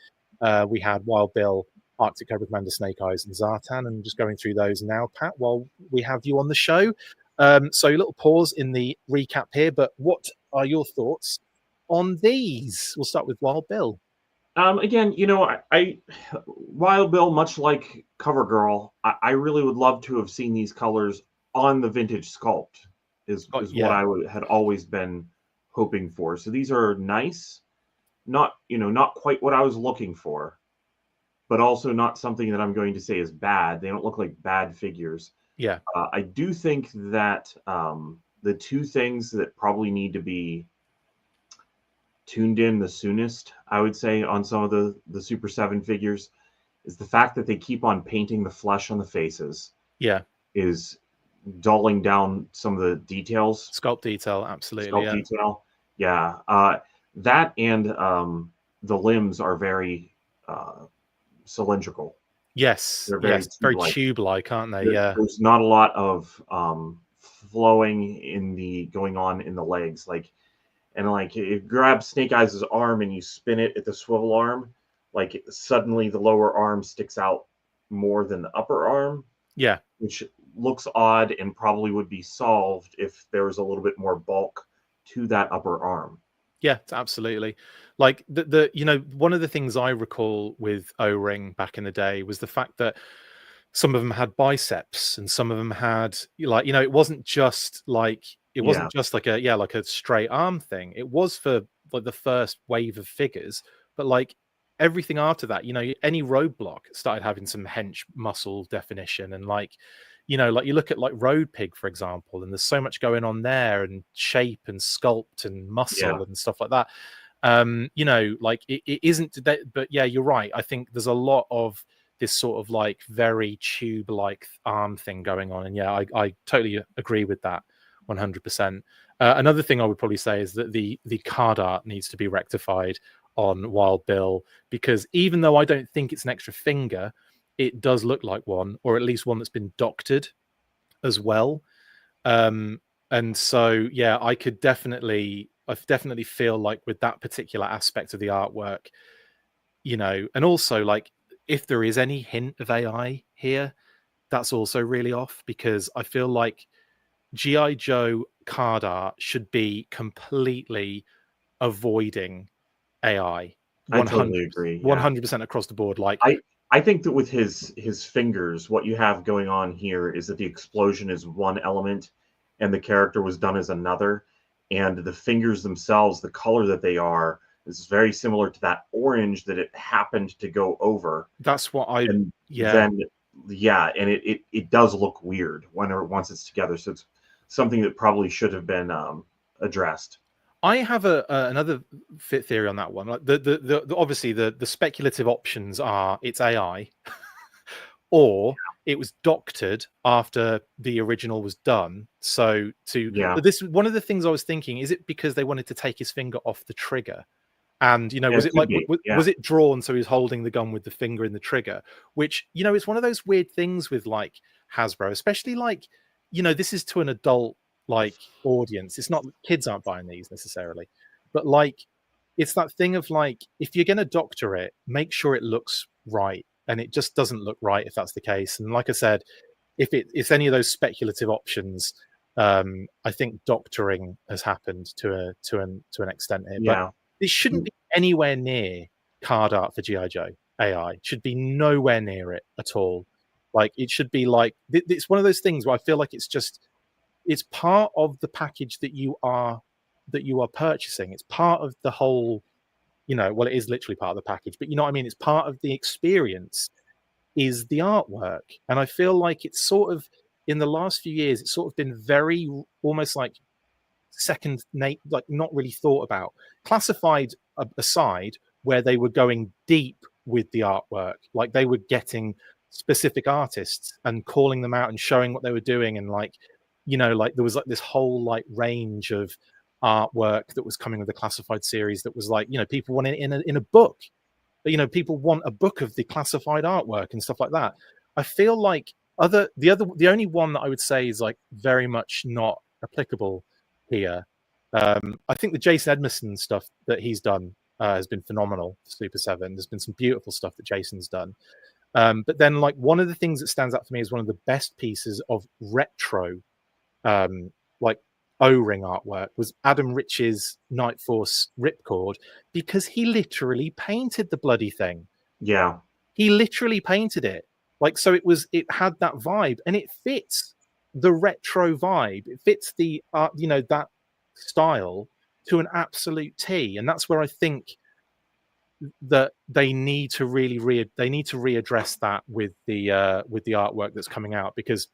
We had Wild Bill, Arctic Cobra Commander, Snake Eyes, and Zartan, and just going through those now, Pat, while we have you on the show. So a little pause in the recap here, but what are your thoughts on these? We'll start with Wild Bill. Again, I Wild Bill, much like CoverGirl, I really would love to have seen these colors on the vintage sculpt. Is what I had always been hoping for. So these are nice, not quite what I was looking for, but also not something that I'm going to say is bad. They don't look like bad figures. Yeah. I do think that the 2 things that probably need to be tuned in the soonest, I would say, on some of the Super 7 figures is the fact that they keep on painting the flesh on the faces. Yeah. Is dulling down some of the details. Sculpt detail, absolutely. Sculpt detail. Yeah. That and the limbs are very cylindrical. Yes. They're very tube-like, aren't they? There's not a lot of flowing going on in the legs. And if you grab Snake Eyes' arm and you spin it at the swivel arm, like suddenly the lower arm sticks out more than the upper arm. Yeah. Which looks odd and probably would be solved if there was a little bit more bulk to that upper arm. Yeah, absolutely. Like the you know, one of the things I recall with O-Ring back in the day was the fact that some of them had biceps and some of them had, like, you know, it wasn't just like Yeah, like a straight arm thing. It was for like the first wave of figures, but like everything after that, you know, any roadblock started having some hench muscle definition, and like, you know, like you look at like Road Pig, for example, and there's so much going on there, and shape and sculpt and yeah, muscle and stuff like that. You know, like it isn't that, but yeah, you're right. I think there's a lot of this sort of like very tube like arm thing going on, and yeah, I totally agree with that 100%. Another thing I would probably say is that the card art needs to be rectified on Wild Bill, because even though I don't think it's an extra finger, it does look like one, or at least one that's been doctored as well. um and so yeah, I definitely feel like with that particular aspect of the artwork, you know, and also like if there is any hint of AI here, that's also really off, because I feel like GI Joe card art should be completely avoiding AI I 100 totally agree. Yeah. 100% across the board. Like, I think that with his fingers, what you have going on here is that the explosion is one element and the character was done as another. And the fingers themselves, the color that they are, is very similar to that orange that it happened to go over. that's what I And yeah. then yeah, and it does look weird once it's together. So it's something that probably should have been addressed. I have another fit theory on that one. Like obviously the speculative options are it's AI, or it was doctored after the original was done. So to Yeah, but this one of the things I was thinking, is it because they wanted to take his finger off the trigger? And you know, it was it could like be. Yeah, was it drawn so he was holding the gun with the finger in the trigger? Which, you know, it's one of those weird things with like Hasbro, especially like, you know, this is to an adult like audience. It's not, kids aren't buying these necessarily, but like it's that thing of like, if you're going to doctor it, make sure it looks right, and it just doesn't look right if that's the case. And like I said, if it's any of those speculative options, I think doctoring has happened to an extent here, but yeah. it shouldn't be anywhere near card art for GI Joe AI. It should be nowhere near it at all. Like it should be like it's one of those things where I feel like it's part of the package that you are purchasing. It's part of the whole, you know, well, it is literally part of the package, but you know what I mean? It's part of the experience is the artwork. And I feel like it's sort of, in the last few years, it's sort of been very almost like second nate, like not really thought about. Classified aside, where they were going deep with the artwork, like they were getting specific artists and calling them out and showing what they were doing, and like, you know, like there was like this whole like range of artwork that was coming with the classified series that was like, you know, people want it in a book. You know, people want a book of the classified artwork and stuff like that. I feel like the only one that I would say is like very much not applicable here. I think the Jason Edmondson stuff that he's done has been phenomenal for Super 7. There's been some beautiful stuff that Jason's done. But then like one of the things that stands out for me is one of the best pieces of retro um, like O-ring artwork was Adam Rich's Night Force ripcord, because he literally painted the bloody thing. Yeah, He literally painted it. Like, so it had that vibe, and it fits the retro vibe. It fits the you know, that style to an absolute T. And that's where I think that they need to really they need to readdress that with the artwork that's coming out, because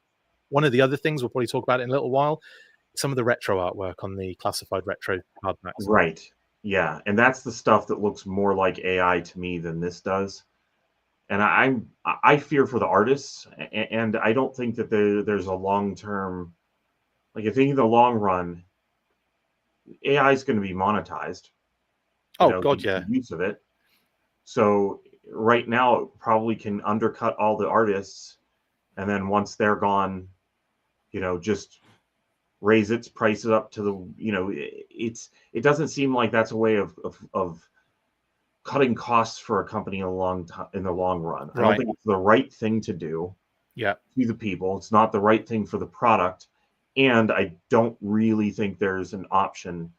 one of the other things we'll probably talk about in a little while, some of the retro artwork on the classified retro hardbacks. right. Yeah, and that's the stuff that looks more like AI to me than this does. And I fear for the artists, and I don't think that there's a long term. Like I think in the long run, AI is going to be monetized. You Oh know, God, the yeah, use of it. So right now, it probably can undercut all the artists, and then once they're gone, you know, just raise its prices up to the, you know, it doesn't seem like that's a way of cutting costs for a company in the long run. I don't right, think it's the right thing to do yeah, to the people. It's not the right thing for the product, and I don't really think there's an option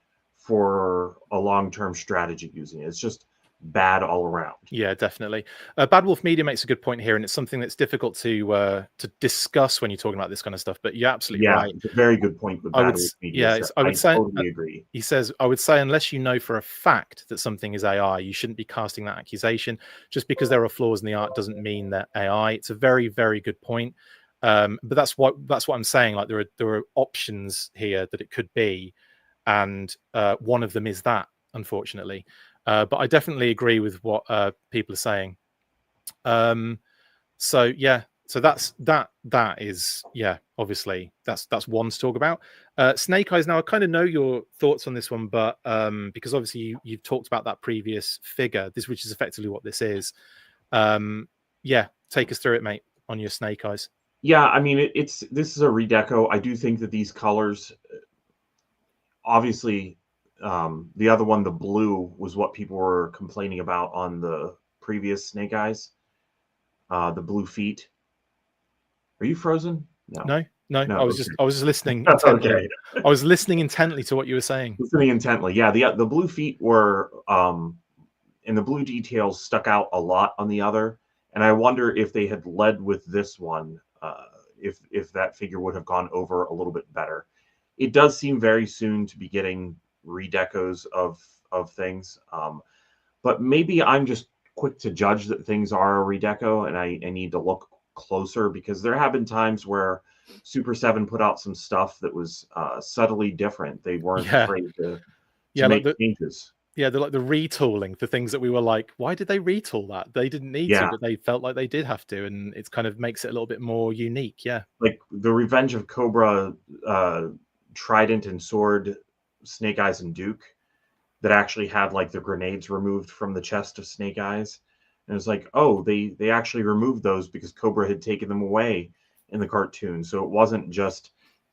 for a long-term strategy using it. It's just bad all around. Yeah, definitely. Bad Wolf Media makes a good point here, and it's something that's difficult to discuss when you're talking about this kind of stuff. But you're absolutely right. It's a very good point with Bad Wolf Media. I would say totally agree. He says, I would say, unless you know for a fact that something is AI, you shouldn't be casting that accusation. Just because there are flaws in the art doesn't mean that AI. It's a very, very good point. But that's what I'm saying. Like there are options here that it could be, and one of them is that, unfortunately. But I definitely agree with what people are saying. So that is obviously that's one to talk about. Snake Eyes. Now I kind of know your thoughts on this one, but because obviously you've talked about that previous figure, which is effectively what this is. Take us through it, mate, on your Snake Eyes. Yeah, I mean this is a redeco. I do think that these colors, obviously. The other one, the blue, was what people were complaining about on the previous Snake Eyes. The blue feet. Are you frozen? No. I was just listening intently. Okay. I was listening intently to what you were saying. Listening intently. Yeah, the blue feet were and the blue details stuck out a lot on the other. And I wonder if they had led with this one, if that figure would have gone over a little bit better. It does seem very soon to be getting redecos of things, but maybe I'm just quick to judge that things are a redeco, and I need to look closer, because there have been times where Super 7 put out some stuff that was subtly different. They weren't afraid to make changes. Yeah, they're like the retooling for things that we were like, why did they retool that? They didn't need to, but they felt like they did have to, and it kind of makes it a little bit more unique. Yeah, like the Revenge of Cobra trident and sword Snake Eyes and Duke that actually had like the grenades removed from the chest of Snake Eyes. And it's like, oh, they actually removed those because Cobra had taken them away in the cartoon. So it wasn't just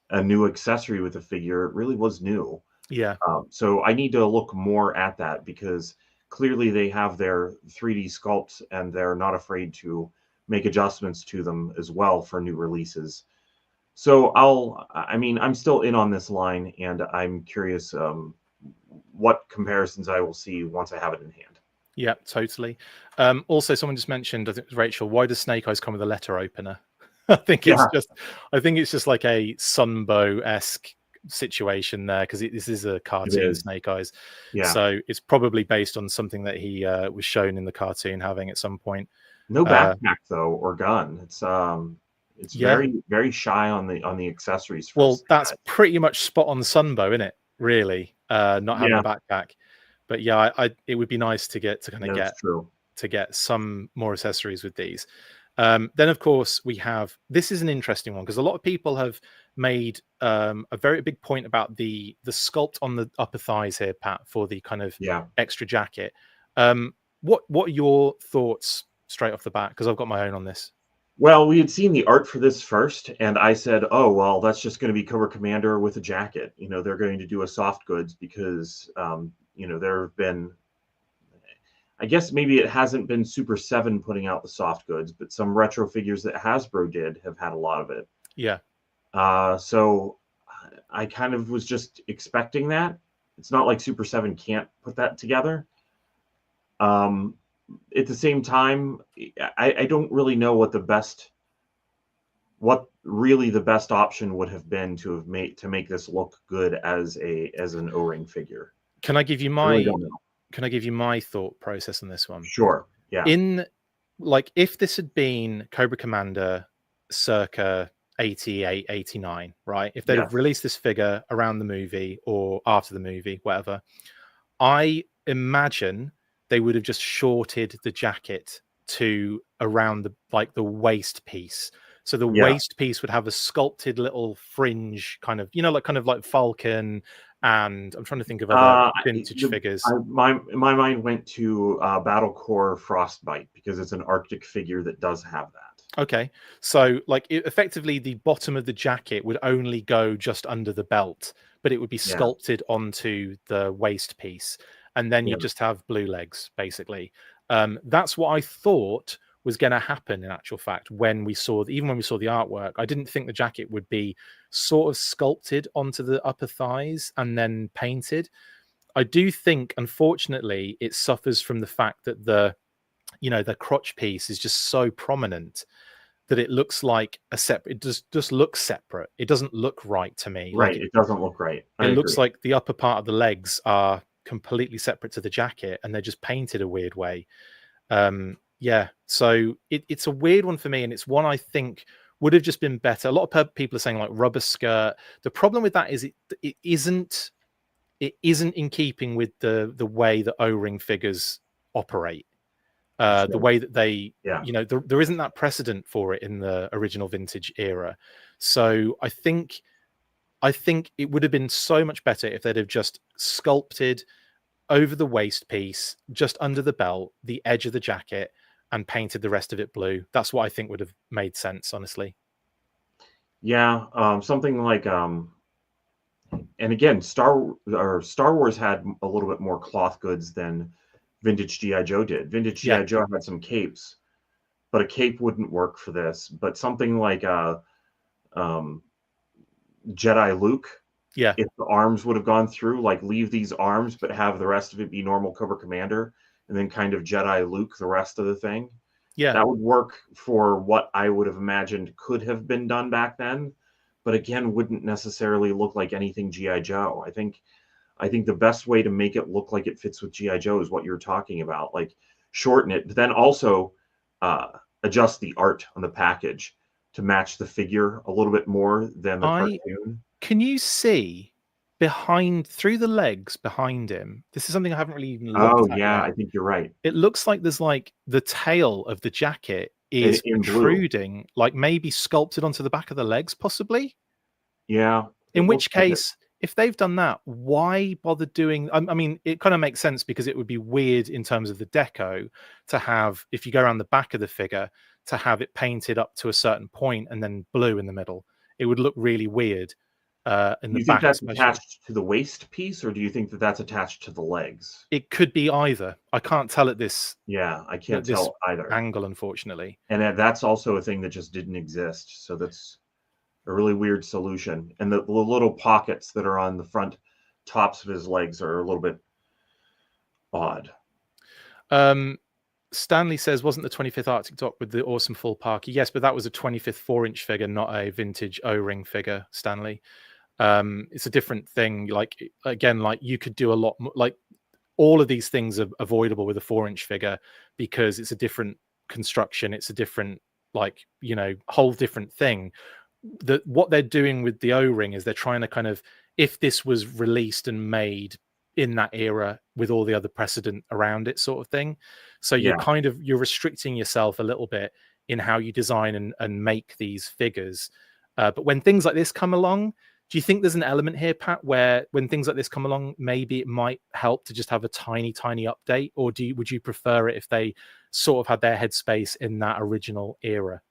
a new accessory with the figure. It really was new. Yeah. So I need to look more at that, because clearly they have their 3D sculpts and they're not afraid to make adjustments to them as well for new releases. So I'm still in on this line, and I'm curious what comparisons I will see once I have it in hand. Yeah, totally. Also, someone just mentioned, I think it was Rachel, why does Snake Eyes come with a letter opener? I think it's just like a Sunbow-esque situation there, because this is a cartoon Snake Eyes. Yeah. So it's probably based on something that he was shown in the cartoon having at some point. No backpack though, or gun. It's very, very shy on the accessories. Well, that's pretty much spot on Sunbow, isn't it? Really, not having a backpack. But yeah, it would be nice to get some more accessories with these. Then of course we have, this is an interesting one, because a lot of people have made a very big point about the sculpt on the upper thighs here, Pat, for the kind of extra jacket. What are your thoughts straight off the bat? Because I've got my own on this. Well, we had seen the art for this first, and I said, oh, well, that's just going to be Cobra Commander with a jacket. You know, they're going to do a soft goods because, there have been, I guess maybe it hasn't been Super 7 putting out the soft goods, but some retro figures that Hasbro did have had a lot of it. Yeah. So I kind of was just expecting that. It's not like Super 7 can't put that together. At the same time, I don't really know what the best option would have been to make this look good as an O-ring figure. Can I give you my thought process on this one? Sure. Yeah. If this had been Cobra Commander circa 88, 89, right? If they'd have released this figure around the movie or after the movie, whatever, I imagine they would have just shorted the jacket to around the waist piece. So the waist piece would have a sculpted little fringe kind of, like Falcon, and I'm trying to think of other vintage figures. My mind went to Battle Core Frostbite, because it's an Arctic figure that does have that. Okay, so effectively the bottom of the jacket would only go just under the belt, but it would be sculpted onto the waist piece, and then you just have blue legs, basically. That's what I thought was going to happen in actual fact when we saw the artwork. I didn't think the jacket would be sort of sculpted onto the upper thighs and then painted. I do think, unfortunately, it suffers from the fact that the crotch piece is just so prominent that it looks like a separate. It just looks separate. It doesn't look right to me. Right. Like It doesn't look right. I it agree. looks like the upper part of the legs are completely separate to the jacket, and they're just painted a weird way. Yeah, so it's a weird one for me, and it's one I think would have just been better. A lot of people are saying like rubber skirt. The problem with that is it isn't in keeping with the way that O-ring figures operate. The way that they, there isn't that precedent for it in the original vintage era. So I think it would have been so much better if they'd have just sculpted over the waist piece, just under the belt, the edge of the jacket, and painted the rest of it blue. That's what I think would have made sense, honestly. Yeah, something like and again, Star Wars had a little bit more cloth goods than vintage G.I. Joe did. Vintage G.I. Joe had some capes, but a cape wouldn't work for this. But something like Jedi Luke, if the arms would have gone through, like leave these arms, but have the rest of it be normal Cobra Commander, and then kind of Jedi Luke the rest of the thing. Yeah, that would work for what I would have imagined could have been done back then, but again, wouldn't necessarily look like anything G.I. Joe. I think the best way to make it look like it fits with G.I. Joe is what you're talking about, like shorten it, but then also adjust the art on the package to match the figure a little bit more than the cartoon. Can you see through the legs behind him? This is something I haven't really even looked at yet. I think you're right. It looks like there's like the tail of the jacket is protruding, like maybe sculpted onto the back of the legs, possibly. Yeah. In which case, if they've done that, why bother doing? I mean, it kind of makes sense because it would be weird in terms of the deco to have, if you go around the back of the figure, to have it painted up to a certain point and then blue in the middle. It would look really weird. In the back, you think that's attached to the waist piece, or do you think that that's attached to the legs? It could be either. I can't tell at this. Yeah, I can't tell either angle, unfortunately. And that's also a thing that just didn't exist. So that's a really weird solution. And the little pockets that are on the front tops of his legs are a little bit odd. Stanley says, wasn't the 25th Arctic Doc with the awesome full Parky? Yes, but that was a 25th 4-inch figure, not a vintage O-ring figure, Stanley. It's a different thing. Like, again, like you could do a lot more, like all of these things are avoidable with a 4-inch figure because it's a different construction. It's a different, like, whole different thing. What they're doing with the O-ring is they're trying to kind of, if this was released and made in that era with all the other precedent around it, sort of thing. So you're you're restricting yourself a little bit in how you design and make these figures. But when things like this come along, do you think there's an element here, Pat, where when things like this come along, maybe it might help to just have a tiny update? Or would you prefer it if they sort of had their headspace in that original era?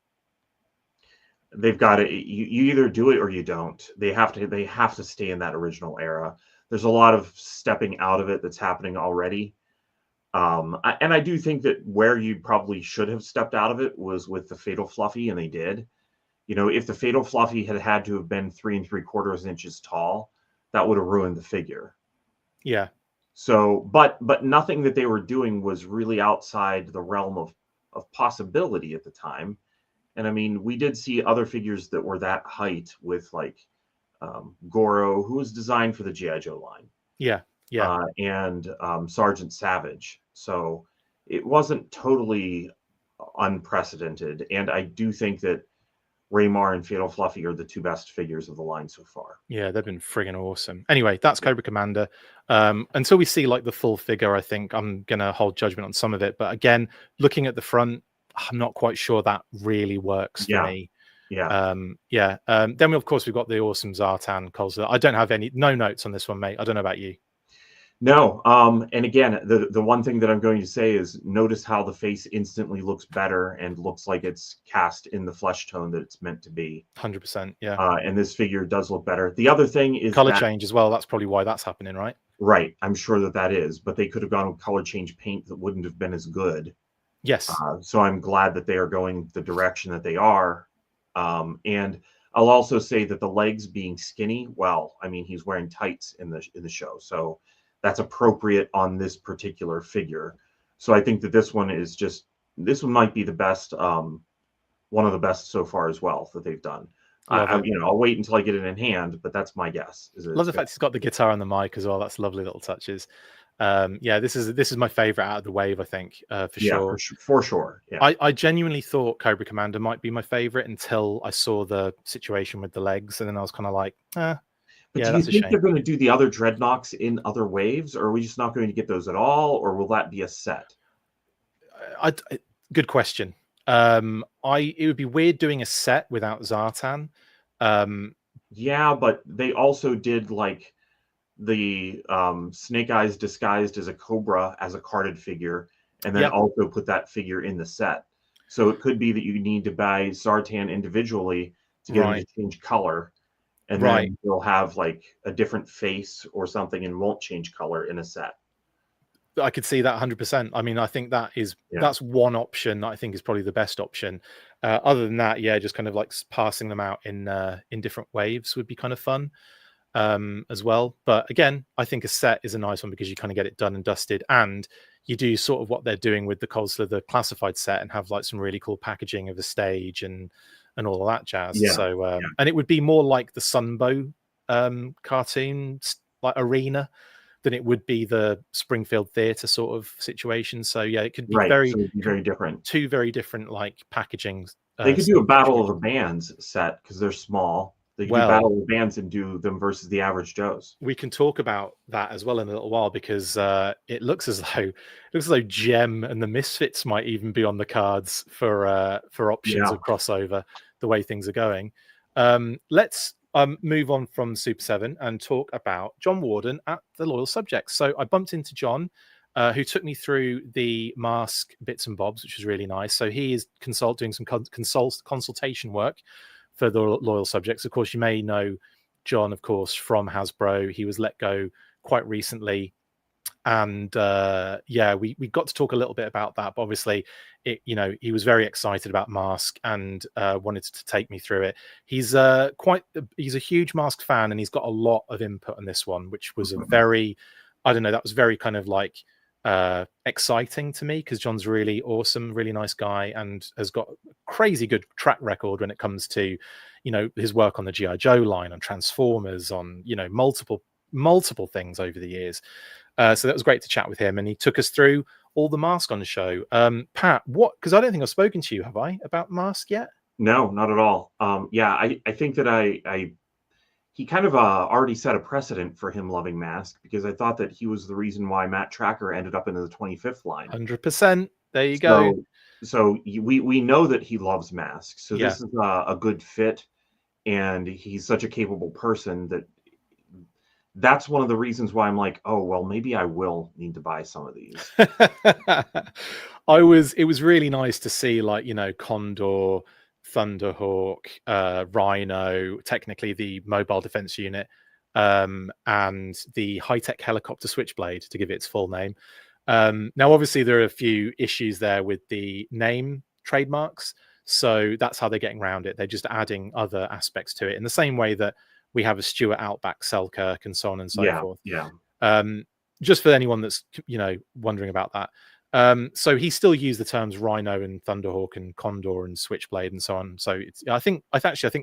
They've got to, you either do it or you don't. They have to stay in that original era. There's a lot of stepping out of it that's happening already. And I do think that where you probably should have stepped out of it was with the Fatal Fluffy, and they did. If the Fatal Fluffy had to have been 3 3/4 inches tall, that would have ruined the figure. Yeah. So, but nothing that they were doing was really outside the realm of possibility at the time. And I mean, we did see other figures that were that height with like Goro, who was designed for the G.I. Joe line. Yeah. And Sergeant Savage. So it wasn't totally unprecedented. And I do think that Raymar and Fatal Fluffy are the two best figures of the line so far. Yeah, they've been friggin' awesome. Anyway, that's Cobra Commander. Until we see like the full figure, I think I'm gonna hold judgment on some of it. But again, looking at the front, I'm not quite sure that really works for me. Then of course we've got the awesome Zartan Kozla. I don't have no notes on this one, mate. I don't know about you. No. And again, the one thing that I'm going to say is notice how the face instantly looks better and looks like it's cast in the flesh tone that it's meant to be. 100%. Yeah. And this figure does look better. The other thing is color change as well. That's probably why that's happening, right? Right. I'm sure that is, but they could have gone with color change paint that wouldn't have been as good. Yes. So I'm glad that they are going the direction that they are. And I'll also say that the legs being skinny, well, I mean, he's wearing tights in the show, so that's appropriate on this particular figure. So I think that this one might be the best, one of the best so far as well that they've done. I'll wait until I get it in hand, but that's my guess. Love the fact he's got the guitar on the mic as well. That's lovely little touches. This is my favorite out of the wave, I think, for sure. For sure. Yeah. I genuinely thought Cobra Commander might be my favorite until I saw the situation with the legs, and then I was kind of like, But do you think they're going to do the other Dreadnoks in other waves, or are we just not going to get those at all, or will that be a set? Good question. It would be weird doing a set without Zartan. Yeah, but they also did like the Snake Eyes disguised as a Cobra as a carded figure, and then also put that figure in the set. So it could be that you need to buy Zartan individually to get him to change color, and then you'll have like a different face or something and won't change color in a set. I could see that 100%. I mean, I think that's one option that I think is probably the best option. Other than that, just kind of like passing them out in different waves would be kind of fun as well. But again, I think a set is a nice one because you kind of get it done and dusted, and you do sort of what they're doing with the Codsler, the classified set, and have like some really cool packaging of the stage and all of that jazz. And it would be more like the Sunbow cartoon, like arena, than it would be the Springfield Theatre sort of situation. So it could be very different. Two very different like packaging. They could do a Battle of the Bands set because they're small. They can do Battle of the Bands and do them versus the average Joes. We can talk about that as well in a little while, because it looks as though Gem and the Misfits might even be on the cards for options of crossover, the way things are going. Let's move on from Super 7 and talk about John Warden at the Loyal Subjects. So I bumped into John, who took me through the mask bits and bobs, which was really nice. So he is doing some consultation work for the Loyal Subjects. Of course, you may know John, of course, from Hasbro. He was let go quite recently. And we got to talk a little bit about that. But obviously, he was very excited about M.A.S.K and wanted to take me through it. He's a huge M.A.S.K fan, and he's got a lot of input on this one, which was that was very kind of like exciting to me, because John's really awesome, really nice guy, and has got a crazy good track record when it comes to his work on the G.I. Joe line, on Transformers, on multiple things over the years. So that was great to chat with him, and he took us through all the M.A.S.K on the show. Pat, because I don't think I've spoken to you, have I, about M.A.S.K yet? No, not at all. I think that he kind of already set a precedent for him loving M.A.S.K, because I thought that he was the reason why Matt Tracker ended up in the 25th line. 100%. There you go. So we know that he loves M.A.S.K. So this is a good fit, and he's such a capable person that's one of the reasons why I'm like, oh, well, maybe I will need to buy some of these. It was really nice to see, like, Condor, Thunderhawk, Rhino, technically the mobile defense unit, and the high-tech helicopter Switchblade, to give it its full name. Now, obviously, there are a few issues there with the name trademarks, so that's how they're getting around it. They're just adding other aspects to it, in the same way that we have a Stuart Outback Selkirk and so on and so forth. Just for anyone that's wondering about that. So he still used the terms Rhino and Thunderhawk and Condor and Switchblade and so on. So I think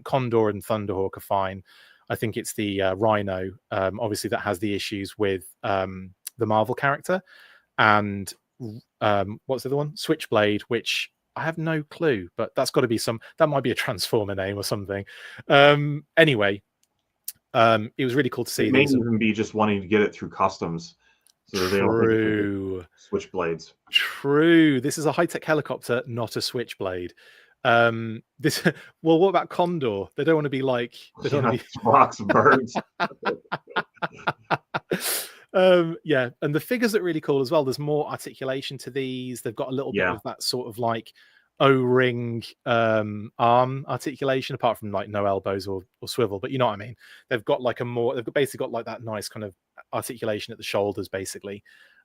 Condor and Thunderhawk are fine. I think it's the Rhino, obviously, that has the issues with the Marvel character, and what's the other one? Switchblade, which I have no clue, but that's got to be that might be a Transformer name or something. Anyway. It was really cool to see. It may even be just wanting to get it through customs, so they don't Switchblades. True. This is a high-tech helicopter, not a Switchblade. Well, what about Condor? They don't want to be like rocks and birds. And the figures are really cool as well. There's more articulation to these. They've got a little bit of that sort of like O-ring arm articulation, apart from like no elbows or swivel, but you know what I mean. They've basically got like that nice kind of articulation at the shoulders, basically,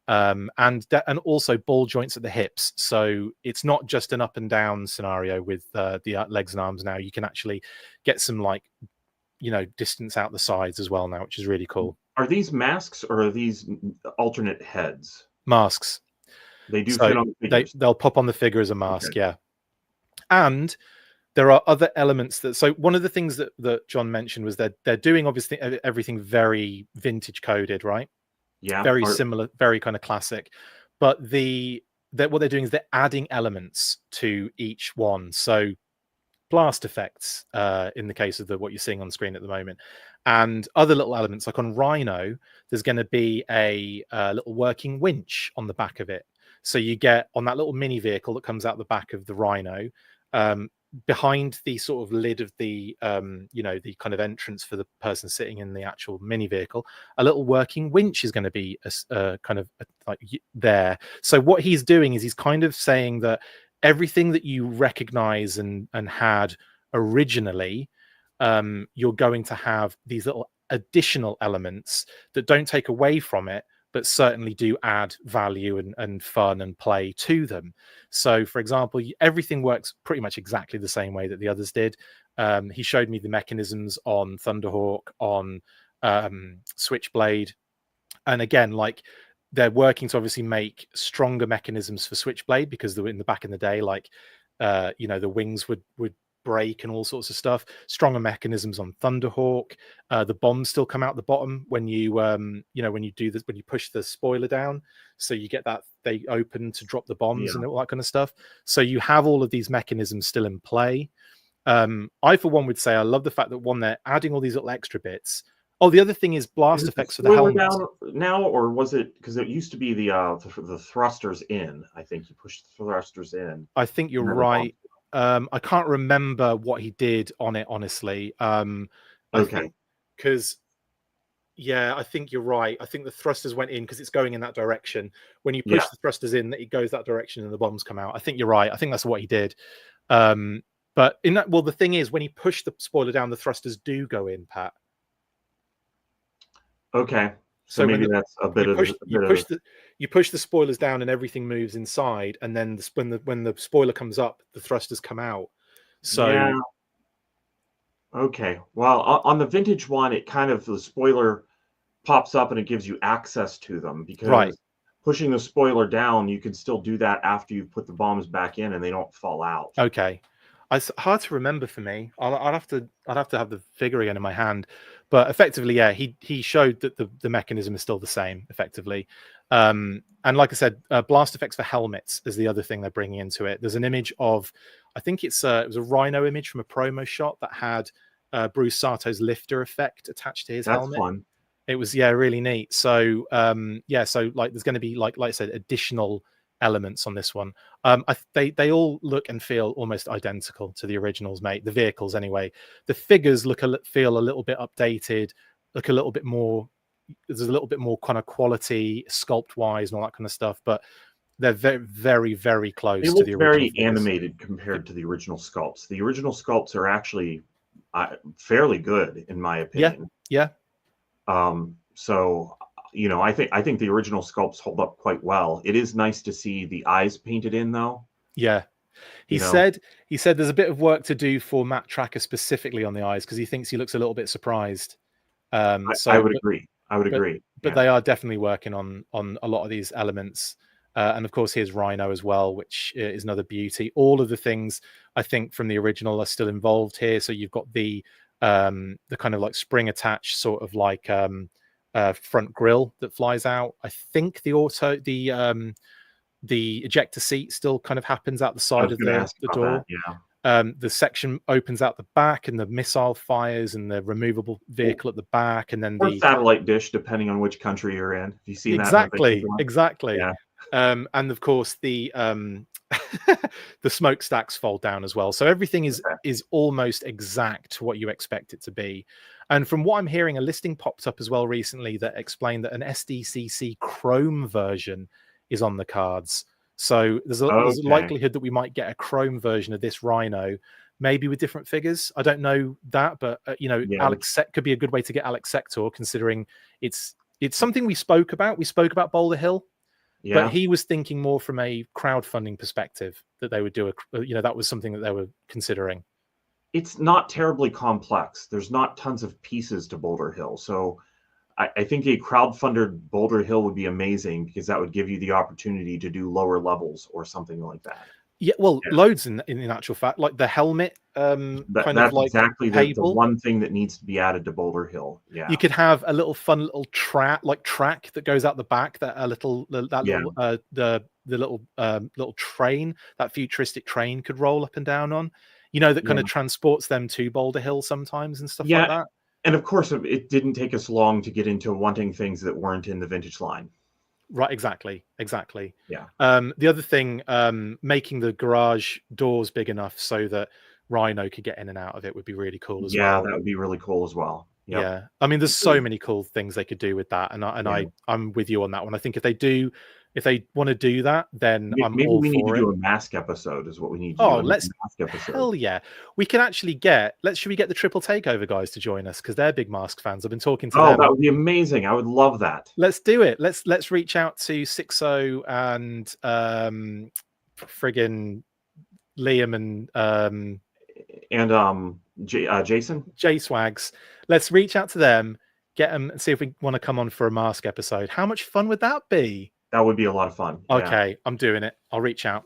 and also ball joints at the hips. So it's not just an up and down scenario with the legs and arms. Now you can actually get some distance out the sides as well now, which is really cool. Are these masks or are these alternate heads? Masks. They do So fit on the figures. they'll pop on the figure as a Okay. mask, yeah. And there are other elements that, so one of the things that John mentioned was that they're doing obviously everything very vintage coded, right? Yeah. Very similar, very kind of classic. But what they're doing is they're adding elements to each one. So blast effects, in the case of what you're seeing on screen at the moment, and other little elements. Like on Rhino, there's going to be a little working winch on the back of it. So you get on that little mini vehicle that comes out the back of the Rhino, behind the sort of lid of the the kind of entrance for the person sitting in the actual mini vehicle, a little working winch is going to be like there. So what he's doing is he's kind of saying that everything that you recognize and had originally, you're going to have these little additional elements that don't take away from it, but certainly do add value and fun and play to them. So, for example, everything works pretty much exactly the same way that the others did. He showed me the mechanisms on Thunderhawk, on Switchblade, and again, like, they're working to obviously make stronger mechanisms for Switchblade, because in the back in the day, like the wings would break and all sorts of stuff. Stronger mechanisms on Thunderhawk. The bombs still come out the bottom when you when you do this, when you push the spoiler down, so you get that they open to drop the bombs and all that kind of stuff. So you have all of these mechanisms still in play. I for one would say I love the fact that they're adding all these little extra bits. Oh, the other thing is blast effects for the helmets. Down now, or was it, because it used to be the thrusters in? I think you push the thrusters in. I think you're right. I can't remember what he did on it, honestly. I think because I think you're right. I think the thrusters went in because it's going in that direction. When you push the thrusters in, it goes that direction and the bombs come out. I think you're right. I think that's what he did. But in that, well, the thing is, when you push the spoiler down, the thrusters do go in, Pat. Okay, so maybe that's a bit you push the spoilers down and everything moves inside, and then when the spoiler comes up, the thrusters come out. So okay, well, on the vintage one, it kind of, the spoiler pops up and it gives you access to them, because pushing the spoiler down, you can still do that after you've put the bombs back in and they don't fall out. Okay. It's hard to remember for me. I'd have to have the figure again in my hand, but effectively, yeah, he showed that the mechanism is still the same, effectively. And like I said, blast effects for helmets is the other thing they're bringing into it. There's an image of, I think it was a Rhino image from a promo shot that had Bruce Sato's lifter effect attached to his helmet. Fun. It was really neat. So so like there's going to be like I said, additional elements on this one. They all look and feel almost identical to the originals, mate. The vehicles, anyway. The figures feel a little bit updated, look a little bit more. There's a little bit more kind of quality, sculpt wise, and all that kind of stuff. But they're very, very, very close to the original. Very animated compared to the original sculpts. The original sculpts are actually fairly good, in my opinion. Yeah. So, I think the original sculpts hold up quite well. It is nice to see the eyes painted in, though. Yeah. He said there's a bit of work to do for Matt Tracker specifically on the eyes, because he thinks he looks a little bit surprised. I would agree. But they are definitely working on a lot of these elements. And of course, here's Rhino as well, which is another beauty. All of the things I think from the original are still involved here. So you've got the kind of like spring attached sort of like front grille that flies out. I think the ejector seat still kind of happens out the side of the door. The section opens out the back, and the missile fires, and the removable vehicle at the back, and then the satellite dish, depending on which country you're in. Have you seen that? Exactly. Yeah. And of course the the smokestacks fold down as well. So everything is almost exact to what you expect it to be. And from what I'm hearing, a listing popped up as well recently that explained that an SDCC Chrome version is on the cards. So there's a likelihood that we might get a Chrome version of this Rhino, maybe with different figures. I don't know that, but Alex could be a good way to get Alex Sector, considering it's something we spoke about. We spoke about Boulder Hill. Yeah. But he was thinking more from a crowdfunding perspective that they would do that was something that they were considering. It's not terribly complex. There's not tons of pieces to Boulder Hill. So I think a crowdfunded Boulder Hill would be amazing because that would give you the opportunity to do lower levels or something like that. Yeah, well, loads in actual fact, like the helmet, kind of That's like exactly the table. one thing that needs to be added to Boulder Hill. Yeah, You could have a little fun little track that goes out the back, that little the little train, that futuristic train could roll up and down on, that kind of transports them to Boulder Hill sometimes and stuff like that. And of course, it didn't take us long to get into wanting things that weren't in the vintage line. Right, exactly. Yeah. The other thing, making the garage doors big enough so that Rhino could get in and out of it would be really cool as well. Yeah, that would be really cool as well. Yep. Yeah, I mean, there's so many cool things they could do with that, and I'm with you on that one. I think if they want to do that, then maybe all we need to for do it. a M.A.S.K episode is what we need to do. Oh, let's M.A.S.K episode. Hell yeah, we can actually should we get the Triple Takeover guys to join us, because they're big M.A.S.K fans. I've been talking to them. Oh, that would be amazing. I would love that. Let's do it. Let's reach out to Sixo and friggin' Liam and Jason J Swags. Let's reach out to them, get them, and see if we want to come on for a M.A.S.K episode. How much fun would that be? That would be a lot of fun. Okay, yeah. I'm doing it. I'll reach out.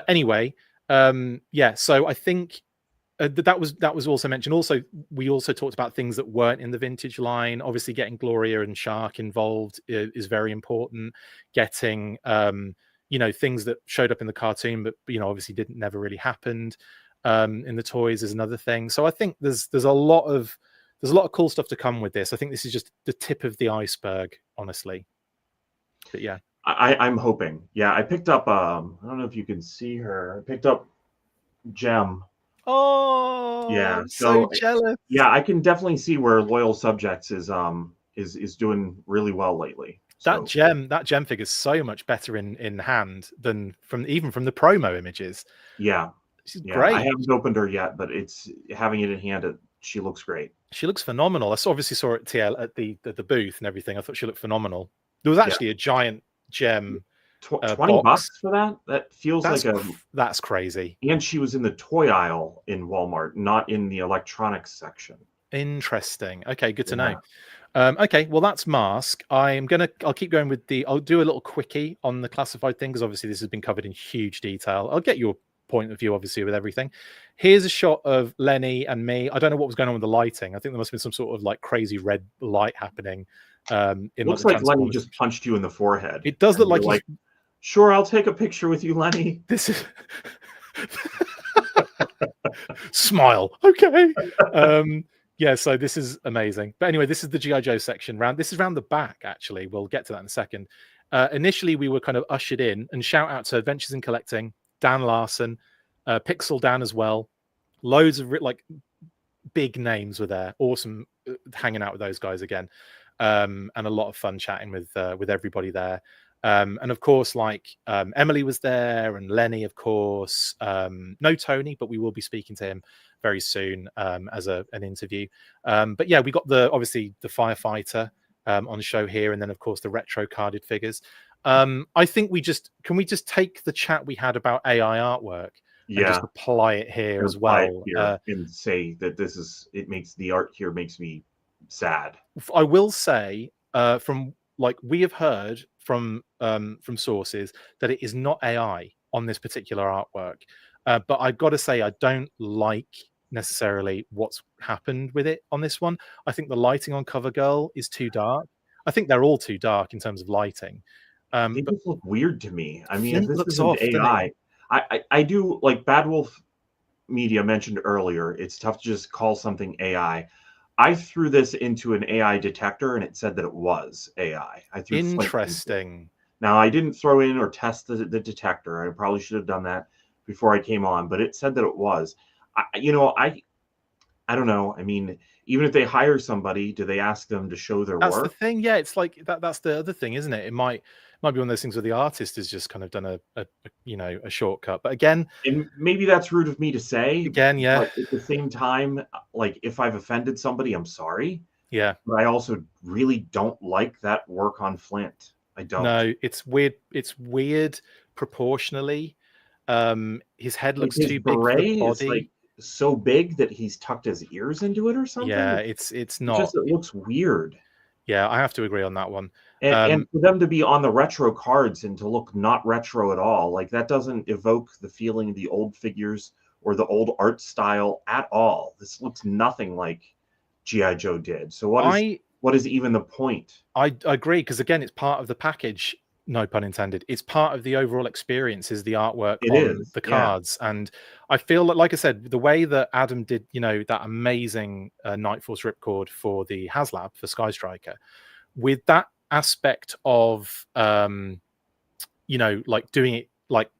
Anyway, yeah. So I think that was also mentioned. Also, we also talked about things that weren't in the vintage line. Obviously, getting Gloria and Shark involved is very important. Getting things that showed up in the cartoon, but obviously never really happened in the toys is another thing. So I think there's a lot of cool stuff to come with this. I think this is just the tip of the iceberg, honestly. But yeah, I'm hoping. Yeah, I picked up. I don't know if you can see her. I picked up Gem. Oh, yeah, I'm so jealous. Yeah, I can definitely see where Loyal Subjects is doing really well lately. That gem figure is so much better in hand than from the promo images. Yeah, she's great. I haven't opened her yet, but it's having it in hand. She looks great. She looks phenomenal. I obviously saw it TL at the booth and everything. I thought she looked phenomenal. There was actually a giant gem. $20 box for that? That feels that's crazy. And she was in the toy aisle in Walmart, not in the electronics section. Interesting. Okay, good to know. Okay, well that's M.A.S.K. I'll keep going with I'll do a little quickie on the classified thing, because obviously this has been covered in huge detail. I'll get your point of view obviously with everything. Here's a shot of Lenny and me. I don't know what was going on with the lighting. I think there must have been some sort of like crazy red light happening. It looks like Lenny just punched you in the forehead. It does look like sure, I'll take a picture with you, Lenny. This is smile. Okay. Yeah, so this is amazing. But anyway, this is the G.I. Joe section. This is round the back, actually. We'll get to that in a second. Initially, we were kind of ushered in, and shout out to Adventures in Collecting, Dan Larson, Pixel Dan as well. Loads of like big names were there. Awesome hanging out with those guys again. And a lot of fun chatting with everybody there. And of course, like Emily was there, and Lenny, of course. No Tony, but we will be speaking to him very soon as an interview. But yeah, we got obviously the firefighter on show here, and then of course the retro carded figures. I think can we just take the chat we had about AI artwork and just apply it here as well, and say that it makes the art here makes me sad. I will say from like we have heard from sources that it is not AI on this particular artwork, but I've got to say I don't like necessarily what's happened with it on this one. I think the lighting on CoverGirl is too dark. I think they're all too dark in terms of lighting. They just look weird to me. I mean, if this isn't AI, I do, like Bad Wolf Media mentioned earlier, it's tough to just call something AI. I threw this into an AI detector and it said that it was AI. I threw Interesting. Now, I didn't throw in or test the detector. I probably should have done that before I came on, but it said that it was. I don't know. I mean, even if they hire somebody, do they ask them to show their work? That's the thing. Yeah, it's like that's the other thing, isn't it? It might be one of those things where the artist has just kind of done a shortcut. But again, and maybe that's rude of me to say. Again, yeah. But at the same time, like if I've offended somebody, I'm sorry. Yeah. But I also really don't like that work on Flint. I don't. No, it's weird. It's weird proportionally. His head looks too big for the body. So big that he's tucked his ears into it or something. Yeah, it's not. It looks weird. Yeah, I have to agree on that one. And for them to be on the retro cards and to look not retro at all, like that doesn't evoke the feeling of the old figures or the old art style at all. This looks nothing like G.I. Joe did. So what is even the point? I agree, because again, it's part of the package, no pun intended. It's part of the overall experience, is the artwork It on is, the yeah. cards. And I feel like I said, the way that Adam did, that amazing Night Force ripcord for the HasLab for Sky Striker, with that aspect of like doing it like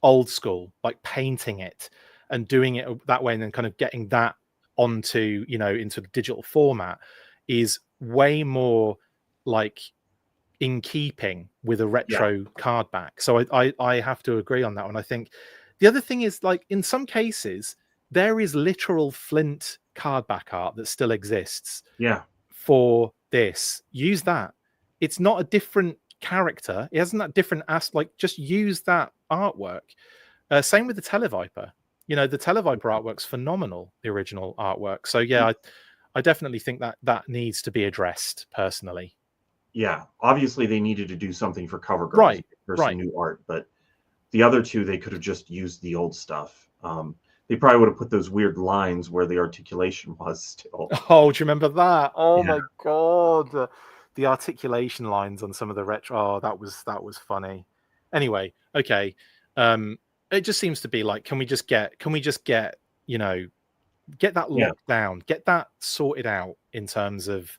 old school, like painting it and doing it that way, and then kind of getting that onto into the digital format, is way more like in keeping with a retro card back. So I have to agree on that one. I think the other thing is, like, in some cases there is literal Flint card back art that still exists for this. Use that. It's not a different character, it hasn't that different like, just use that artwork. Same with the Televiper. The Televiper artwork's phenomenal, the original artwork. So yeah, I definitely think that needs to be addressed personally. Yeah, obviously they needed to do something for Cover Girls for some new art, but the other two, they could have just used the old stuff. They probably would have put those weird lines where the articulation was still. Oh, do you remember that? Oh my god, the articulation lines on some of the retro. Oh, that was funny. Anyway, okay. It just seems to be like, can we just get get that locked down, get that sorted out in terms of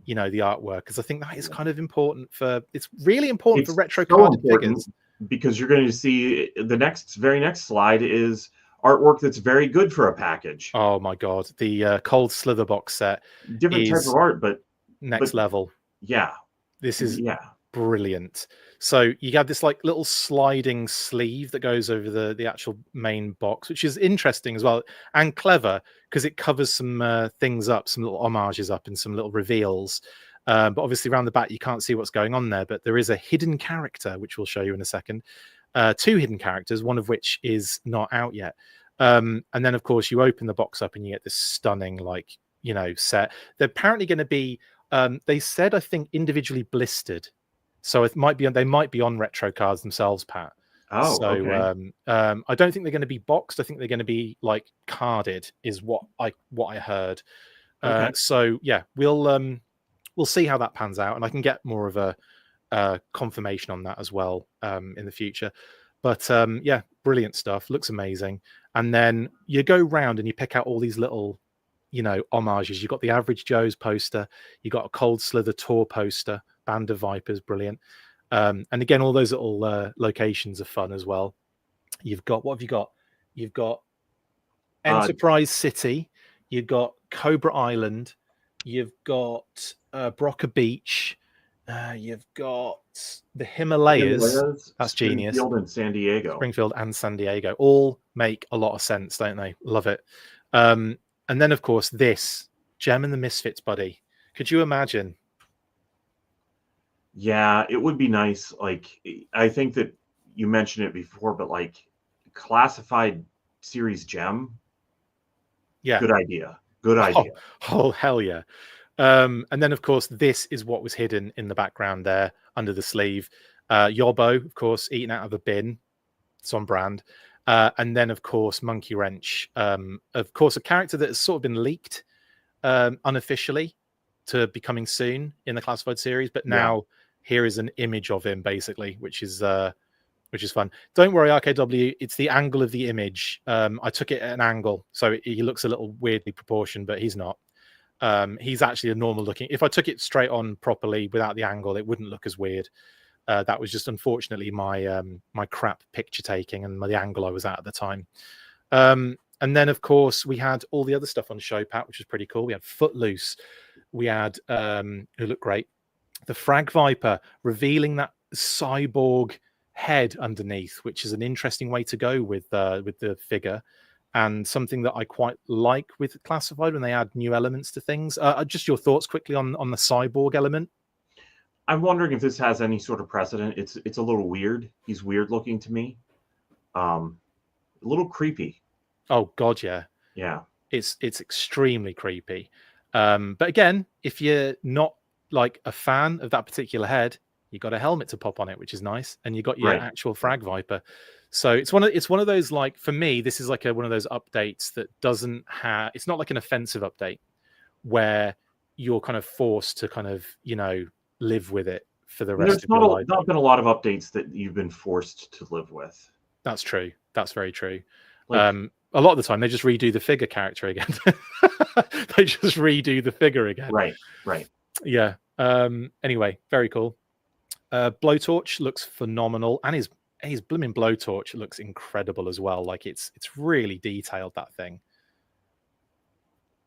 the artwork, because I think that is kind of important it's really important for retro carded figures, because you're going to see the very next slide is artwork that's very good for a package. Oh my god, the Cold Slither box set, different type of art, but next level. Yeah, this is brilliant. So you have this like little sliding sleeve that goes over the actual main box, which is interesting as well and clever, because it covers some things up, some little homages up and some little reveals. But obviously around the back you can't see what's going on there, but there is a hidden character, which we'll show you in a second. Two hidden characters, one of which is not out yet. And then of course you open the box up and you get this stunning set. They're apparently going to be they said, I think, individually blistered. So they might be on retro cards themselves, Pat. Oh, so okay. I don't think they're going to be boxed. I think they're going to be like carded, is what I heard. Okay. So yeah, we'll see how that pans out, and I can get more of a confirmation on that as well in the future. But yeah, brilliant stuff. Looks amazing. And then you go round and you pick out all these little homages. You've got the Average Joe's poster, you got a Cold Slither tour poster, Band of Vipers, brilliant. And again, all those little locations are fun as well. You've got, what have you got? You've got Enterprise City, you've got Cobra Island, you've got Broca Beach, you've got the Himalayas. That's genius. Springfield and San Diego. Springfield and San Diego all make a lot of sense, don't they? Love it. And then, of course, this Gem and the Misfits, buddy. Could you imagine? Yeah, it would be nice. Like, I think that you mentioned it before, but like classified series Gem. Yeah. Good idea. Good idea. Oh hell yeah. And then, of course, this is what was hidden in the background there under the sleeve. Yobbo, of course, eaten out of a bin. It's on brand. And then, of course, Monkey Wrench. Of course, a character that has sort of been leaked unofficially to be coming soon in the classified series. But now here is an image of him, basically, which is fun. Don't worry, RKW. It's the angle of the image. I took it at an angle, so he looks a little weirdly proportioned, but he's not. He's actually a normal looking. If I took it straight on properly without the angle, it wouldn't look as weird. That was just unfortunately my my crap picture taking and the angle I was at the time. And then, of course, we had all the other stuff on show, Pat, which was pretty cool. We had Footloose. We had who looked great. The Frag Viper, revealing that cyborg head underneath, which is an interesting way to go with the figure, and something that I quite like with classified when they add new elements to things. Just your thoughts quickly on the cyborg element. I'm wondering if this has any sort of precedent. It's a little weird. He's weird looking to me. A little creepy. Oh god, yeah. Yeah. It's extremely creepy. But again, if you're not like a fan of that particular head, you got a helmet to pop on it, which is nice, and you got your actual Frag Viper. So it's one of those, like, for me, this is like one of those updates that doesn't have. It's not like an offensive update where you're kind of forced to kind of, you know, live with it for the rest of your life. There's not been a lot of updates that you've been forced to live with. That's true. That's very true. Like, a lot of the time they just redo the figure character again. They just redo the figure again. Right. Yeah. Anyway, very cool. Blowtorch looks phenomenal, and his blooming blowtorch looks incredible as well. Like it's really detailed, that thing.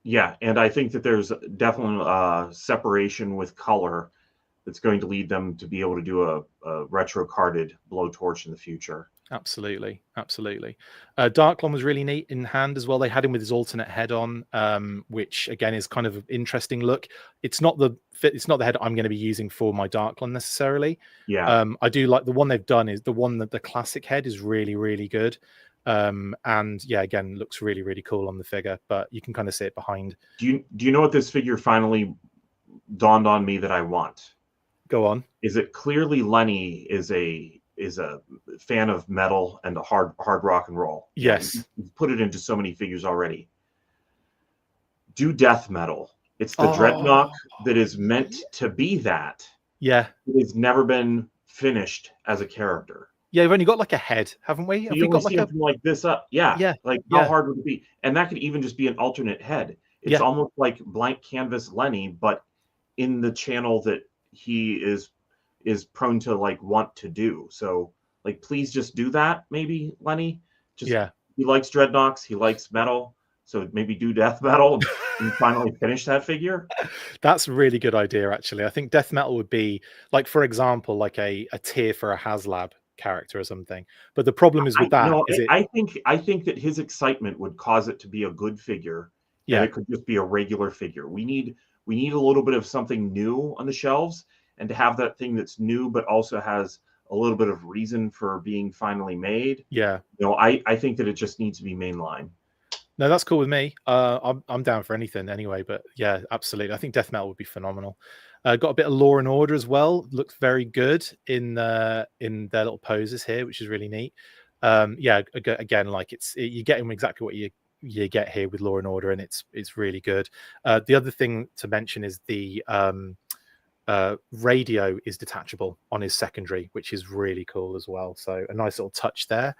Yeah, and I think that there's definitely separation with color that's going to lead them to be able to do a retro carded blowtorch in the future. Absolutely. Darklon was really neat in hand as well. They had him with his alternate head on, which again is kind of an interesting look. It's not the head I'm going to be using for my Darklon necessarily. Yeah. I do like the one they've done is the one that the classic head is really, really good. And yeah, again, looks really, really cool on the figure, but you can kind of see it behind. Do you know what this figure finally dawned on me that I want? Go on. Is it clearly Lenny is a fan of metal and hard rock and roll? Yes. You've put it into so many figures already. Do death metal. It's the Dreadnought that is meant to be that. Yeah. It has never been finished as a character. Yeah, we've only got like a head, haven't we? Have we got like something like this up? Yeah. Like how hard would it be? And that could even just be an alternate head. It's almost like blank canvas Lenny, but in the channel that he is prone to like want to do. So like, please just do that. Maybe Lenny, he likes Dreadnoughts. He likes metal. So maybe do death metal and finally finish that figure. That's a really good idea, actually. I think death metal would be like, for example, like a tier for a HasLab character or something. But the problem is with that. I think that his excitement would cause it to be a good figure. Yeah, and it could just be a regular figure. We need a little bit of something new on the shelves, and to have that thing that's new but also has a little bit of reason for being finally made. Yeah, I think that it just needs to be mainline. No, that's cool with me. I'm down for anything anyway. But yeah, absolutely. I think death metal would be phenomenal. Got a bit of Law and Order as well. Looks very good in their little poses here, which is really neat. Yeah, again, like you're getting exactly what you get here with Law and Order, and it's really good. The other thing to mention is the radio is detachable on his secondary, which is really cool as well. So a nice little touch there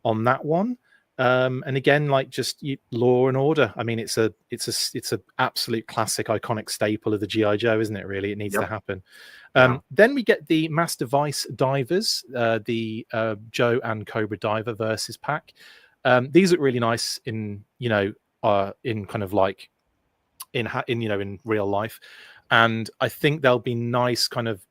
on that one. And again, like just Law and Order. I mean, it's a absolute classic, iconic staple of the G.I. Joe, isn't it? Really, it needs to happen. Then we get the Mass Device Divers, the Joe and Cobra Diver versus pack. These look really nice in kind of like in real life, and I think they'll be nice kind of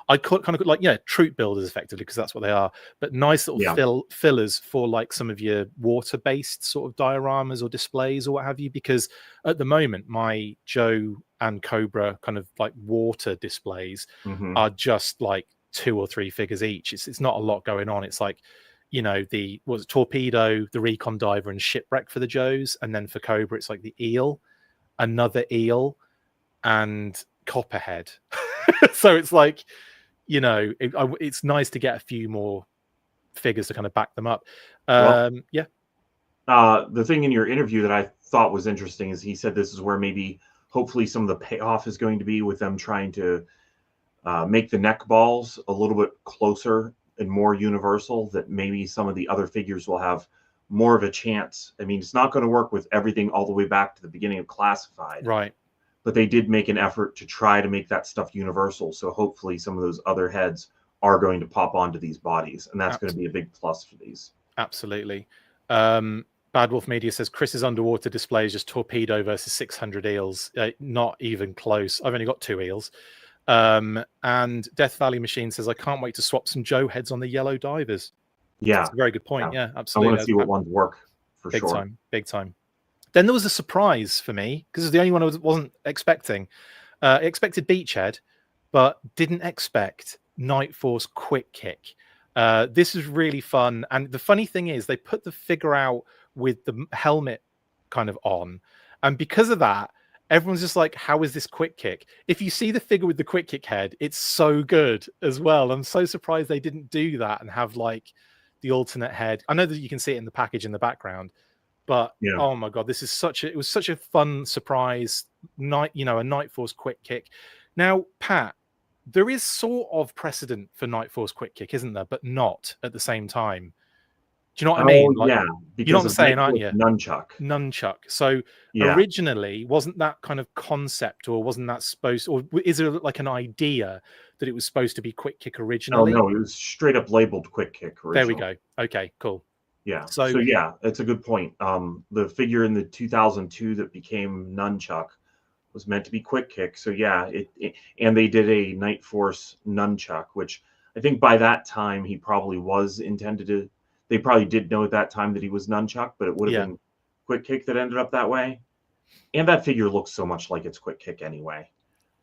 I call it kind of like troop builders effectively, because that's what they are, but nice little fillers for like some of your water-based sort of dioramas or displays or what have you, because at the moment my Joe and Cobra kind of like water displays are just like 2 or 3 figures each. It's not a lot going on. It's like the Torpedo, the Recon Diver, and Shipwreck for the Joes, and then for Cobra it's like the Eel, another Eel, and Copperhead. So it's like it's nice to get a few more figures to kind of back them up. The thing in your interview that I thought was interesting is he said this is where maybe hopefully some of the payoff is going to be with them trying to make the neck balls a little bit closer and more universal, that maybe some of the other figures will have more of a chance. I mean, it's not going to work with everything all the way back to the beginning of Classified. Right. But they did make an effort to try to make that stuff universal. So hopefully some of those other heads are going to pop onto these bodies. And that's going to be a big plus for these. Absolutely. Bad Wolf Media says Chris's underwater display is just Torpedo versus 600 eels. Not even close. I've only got 2 eels. And Death Valley Machine says, I can't wait to swap some Joe heads on the yellow divers. Yeah. That's a very good point. Yeah, absolutely. I want to see what ones work for sure. Big time. Then there was a surprise for me, because it's the only one I wasn't expecting. I expected Beachhead, but didn't expect Night Force Quick Kick. This is really fun. And the funny thing is they put the figure out with the helmet kind of on. And because of that, everyone's just like, how is this quick kick? If you see the figure with the quick kick head, it's so good as well. I'm so surprised they didn't do that and have like the alternate head. I know that you can see it in the package in the background, but oh my god, this is it was such a fun surprise night, you know, a Night Force quick kick. Now, Pat, there is sort of precedent for Night Force quick kick, isn't there? But not at the same time. Do you know what I mean? Like, yeah, you know what I'm saying, aren't you? Nunchuck. So originally, wasn't that kind of concept, or wasn't that supposed, or is there like an idea that it was supposed to be quick kick originally? Oh no, it was straight up labeled quick kick originally. There we go. Okay, cool. Yeah. So yeah, it's a good point. The figure in the 2002 that became Nunchuck was meant to be quick kick. So yeah, and they did a Night Force Nunchuck, which I think by that time he probably was intended to. They probably did know at that time that he was Nunchuck, but it would have been quick kick that ended up that way. And that figure looks so much like it's quick kick anyway.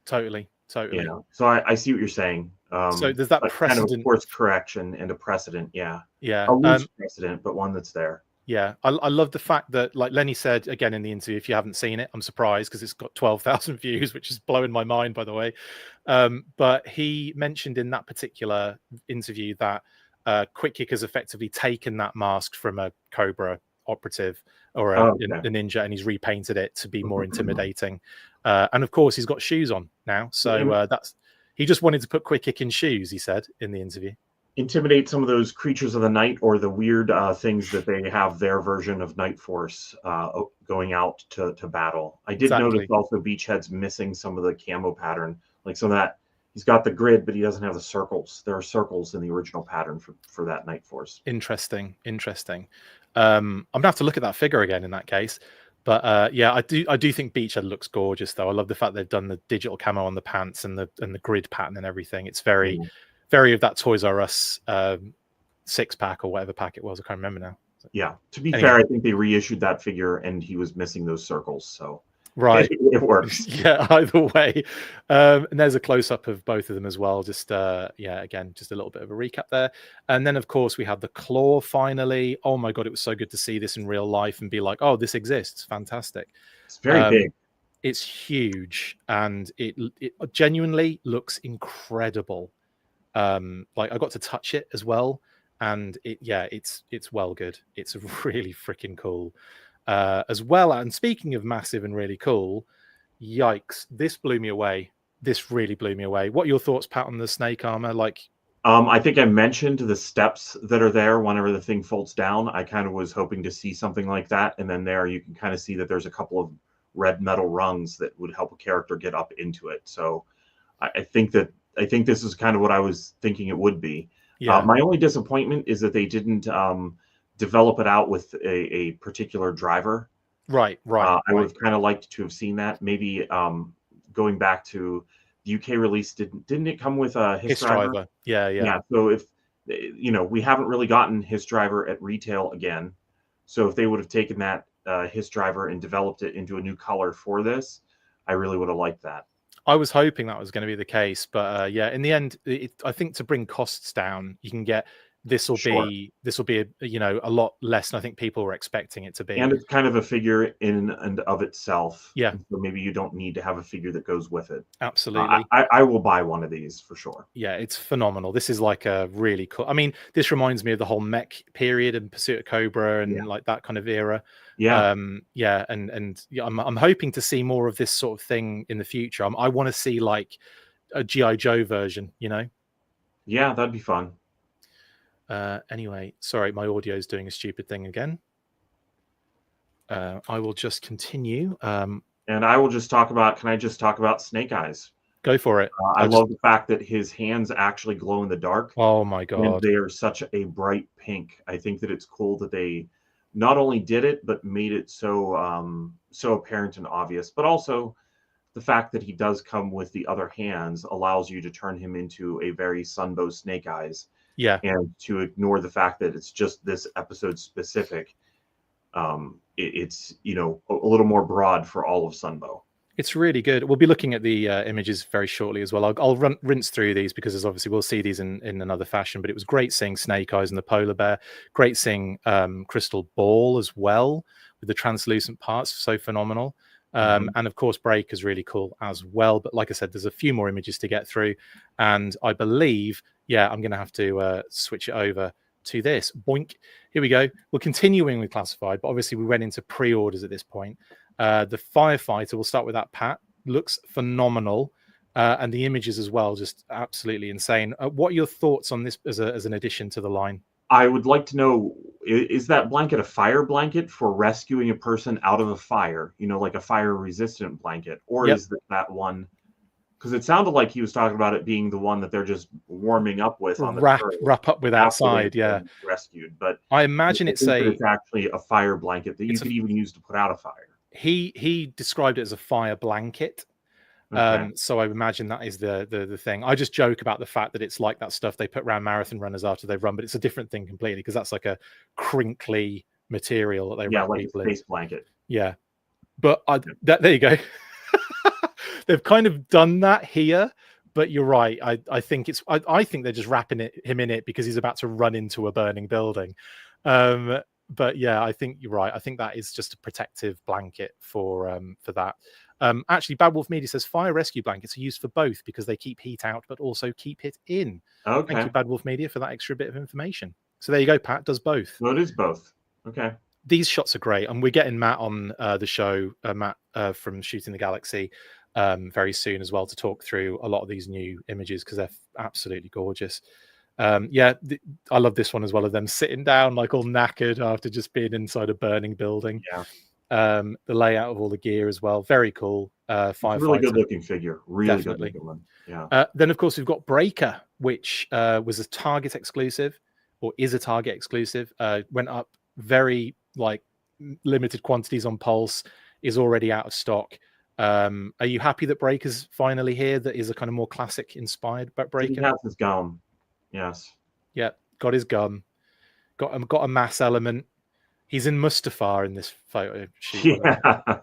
Totally. Yeah. So I see what you're saying. So there's that precedent, kind of a course correction and a precedent. Yeah. Yeah. A loose precedent, but one that's there. Yeah, I love the fact that, like Lenny said again in the interview, if you haven't seen it, I'm surprised because it's got 12,000 views, which is blowing my mind, by the way. But he mentioned in that particular interview that Quick Kick has effectively taken that mask from a Cobra operative or a ninja, and he's repainted it to be more intimidating. And of course, he's got shoes on now, so he just wanted to put Quick Kick in shoes. He said in the interview. Intimidate some of those creatures of the night, or the weird things that they have their version of Night Force going out to battle. I did notice also Beachhead's missing some of the camo pattern, like some of that. He's got the grid, but he doesn't have the circles. There are circles in the original pattern for that Night Force. Interesting. I'm gonna have to look at that figure again in that case. But yeah, I do think Beachhead looks gorgeous though. I love the fact they've done the digital camo on the pants and the grid pattern and everything. It's very very of that Toys R Us 6-pack or whatever pack it was. I can't remember now. Yeah. To be fair, I think they reissued that figure and he was missing those circles. So right, it works. Yeah, either way. And there's a close-up of both of them as well. Just yeah, again, just a little bit of a recap there. And then of course we had the claw finally. Oh my god, it was so good to see this in real life and be like, oh, this exists. Fantastic. It's very big. It's huge and it genuinely looks incredible. Like I got to touch it as well, and it's well good. It's really freaking cool as well. And speaking of massive and really cool, yikes, this blew me away. This really blew me away. What are your thoughts, Pat, on the snake armor? Like I think I mentioned the steps that are there whenever the thing folds down. I kind of was hoping to see something like that, and then there you can kind of see that there's a couple of red metal rungs that would help a character get up into it. So I think this is kind of what I was thinking it would be. Yeah. My only disappointment is that they didn't develop it out with a particular driver. Right. I would have kind of liked to have seen that. Maybe going back to the UK release, didn't it come with a His driver? Yeah. So if we haven't really gotten His driver at retail again. So if they would have taken that His driver and developed it into a new color for this, I really would have liked that. I was hoping that was going to be the case, but yeah, in the end, I think to bring costs down, you can get this will be a lot less than I think people were expecting it to be. And it's kind of a figure in and of itself. Yeah. So maybe you don't need to have a figure that goes with it. Absolutely. I will buy one of these for sure. Yeah, it's phenomenal. This is like a really cool. I mean, this reminds me of the whole M.A.S.K period and Pursuit of Cobra and like that kind of era. Yeah. And I'm hoping to see more of this sort of thing in the future. I want to see like a G.I. Joe version, Yeah, that'd be fun. Anyway, sorry, my audio is doing a stupid thing again. I will just continue. And I will just talk about, can I just talk about Snake Eyes? Go for it. I love the fact that his hands actually glow in the dark. Oh my god. And they are such a bright pink. I think that it's cool that they not only did it, but made it so apparent and obvious, but also the fact that he does come with the other hands allows you to turn him into a very Sunbow Snake Eyes. Yeah. And to ignore the fact that it's just this episode specific. It's, a little more broad for all of Sunbow. It's really good. We'll be looking at the images very shortly as well. I'll rinse through these because obviously we'll see these in another fashion, but it was great seeing Snake Eyes and the polar bear. Great seeing Crystal Ball as well with the translucent parts. So phenomenal. And of course, Break is really cool as well. But like I said, there's a few more images to get through. And I believe, yeah, I'm going to have to switch it over to this. Boink. Here we go. We're continuing with classified, but obviously we went into pre-orders at this point. The Firefighter, we'll start with that, Pat. Looks phenomenal. And the images as well, just absolutely insane. What are your thoughts on this as an addition to the line? I would like to know, is that blanket a fire blanket for rescuing a person out of a fire? You know, like a fire-resistant blanket? Or is that one... Because it sounded like he was talking about it being the one that they're just warming up with on the wrap up with outside, yeah. Rescued, but I imagine it's actually a fire blanket that you could even use to put out a fire. He described it as a fire blanket. Okay. So I imagine that is the thing. I just joke about the fact that it's like that stuff they put around marathon runners after they've run, but it's a different thing completely because that's like a crinkly material that they wrap like people a space blanket. Yeah, but there you go. They've kind of done that here, but you're right. I think I think they're just wrapping him in it because he's about to run into a burning building. But yeah, I think you're right. I think that is just a protective blanket for that. Actually, Bad Wolf Media says fire rescue blankets are used for both because they keep heat out, but also keep it in. Okay. Thank you, Bad Wolf Media, for that extra bit of information. So there you go, Pat. Does both. Well, it is both. Okay. These shots are great, and we're getting Matt on the show, Matt from Shooting the Galaxy, very soon as well to talk through a lot of these new images because they're absolutely gorgeous. I love this one as well of them sitting down like all knackered after just being inside a burning building. Yeah. The layout of all the gear as well, very cool. Firefighter, really good looking figure, really good looking one. Yeah. Then of course we've got Breaker, which was a Target exclusive, or is a Target exclusive. Went up very limited quantities on Pulse, is already out of stock. Are you happy that Breaker's finally here? That is a kind of more classic inspired Breaker. He has his gun. Yes. Yeah, got his gun. Got a mass element. He's in Mustafar in this photo shoot. Yeah,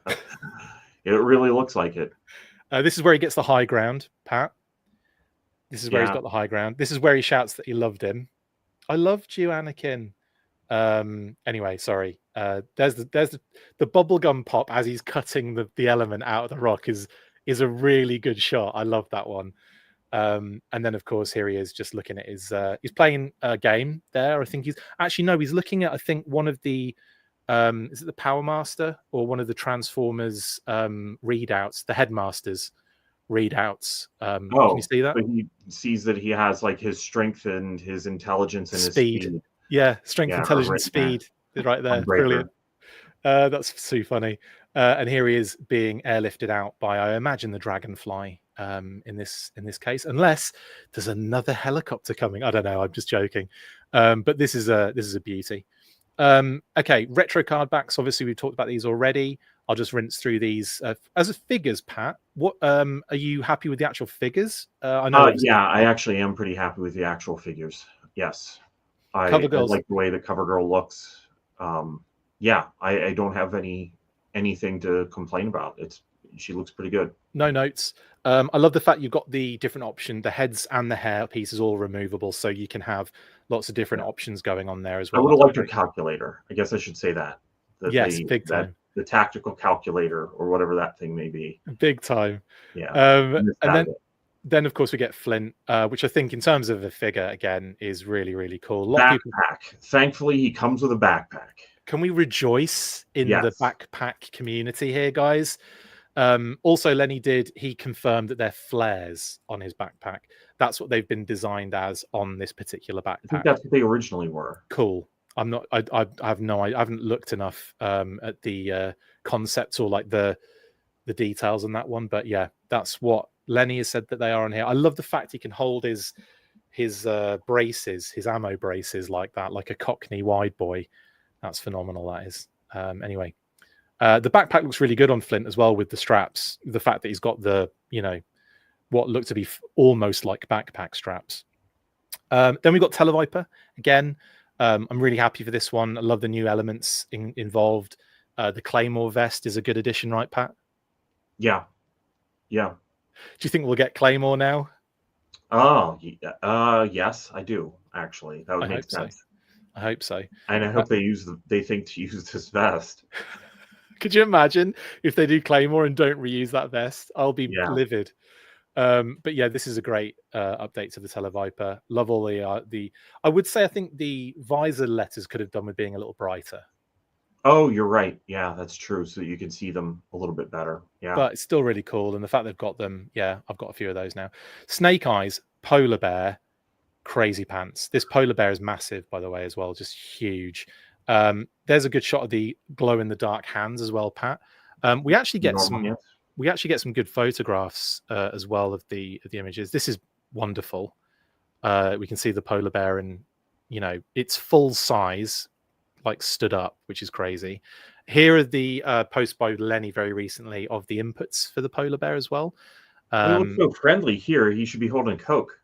it really looks like it. This is where he gets the high ground, Pat. This is where he's got the high ground. This is where he shouts that he loved him. I loved you, Anakin. Anyway, sorry. There's the bubblegum pop as he's cutting the element out of the rock is a really good shot. I love that one. And then of course here he is just looking at his he's playing a game there. I think he's looking at one of the is it the Power Master or one of the Transformers readouts, the Headmasters readouts. Can you see that? But he sees that he has like his strength and his intelligence and speed. His speed. Yeah, strength, intelligence, speed. Right there. Brilliant. That's so funny. And here he is being airlifted out by, I imagine, the Dragonfly in this case, unless there's another helicopter coming. I don't know. I'm just joking. But this is a beauty. Okay, retro card backs. Obviously, we've talked about these already. I'll just rinse through these as figures. Pat, what are you happy with the actual figures? I know. I actually am pretty happy with the actual figures. Yes, I like the way the CoverGirl looks. I don't have anything to complain about. She looks pretty good. No notes. I love the fact you've got the different option. The heads and the hair piece is all removable, so you can have lots of different options going on there as well. I would have liked a calculator. I guess I should say that. Yes, big time. The tactical calculator or whatever that thing may be. Big time. Yeah. And then of course we get Flint, which I think in terms of the figure again is really, really cool. Backpack. Thankfully, he comes with a backpack. Can we rejoice in the backpack community here, guys? Also, he confirmed that they're flares on his backpack. That's what they've been designed as on this particular backpack. I think that's what they originally were. Cool. I haven't looked enough at the concepts or like the details on that one, but yeah, that's what Lenny has said that they are on here. I love the fact he can hold his braces, his ammo braces like that, like a Cockney wide boy. That's phenomenal. That is. Anyway, the backpack looks really good on Flint as well with the straps. The fact that he's got what look to be almost like backpack straps. Then we've got Televiper again. I'm really happy for this one. I love the new elements involved. The Claymore vest is a good addition, right, Pat? Yeah. Do you think we'll get Claymore now? Oh, yes, I do. Actually, that would make sense. I hope so. And I hope they think to use this vest. Could you imagine if they do Claymore and don't reuse that vest? I'll be livid. But yeah, this is a great update to the Televiper. Love all the. I would say I think the visor letters could have done with being a little brighter. Oh, you're right. Yeah, that's true. So you can see them a little bit better. Yeah, but it's still really cool, and the fact they've got them. Yeah, I've got a few of those now. Snake Eyes, polar bear, crazy pants. This polar bear is massive, by the way, as well, just huge. There's a good shot of the glow in the dark hands as well, Pat. We actually get some good photographs as well of the images. This is wonderful. We can see the polar bear, and it's full size, like stood up, which is crazy. Here are the posts by Lenny very recently of the inputs for the polar bear as well. He looks so friendly here. He should be holding Coke.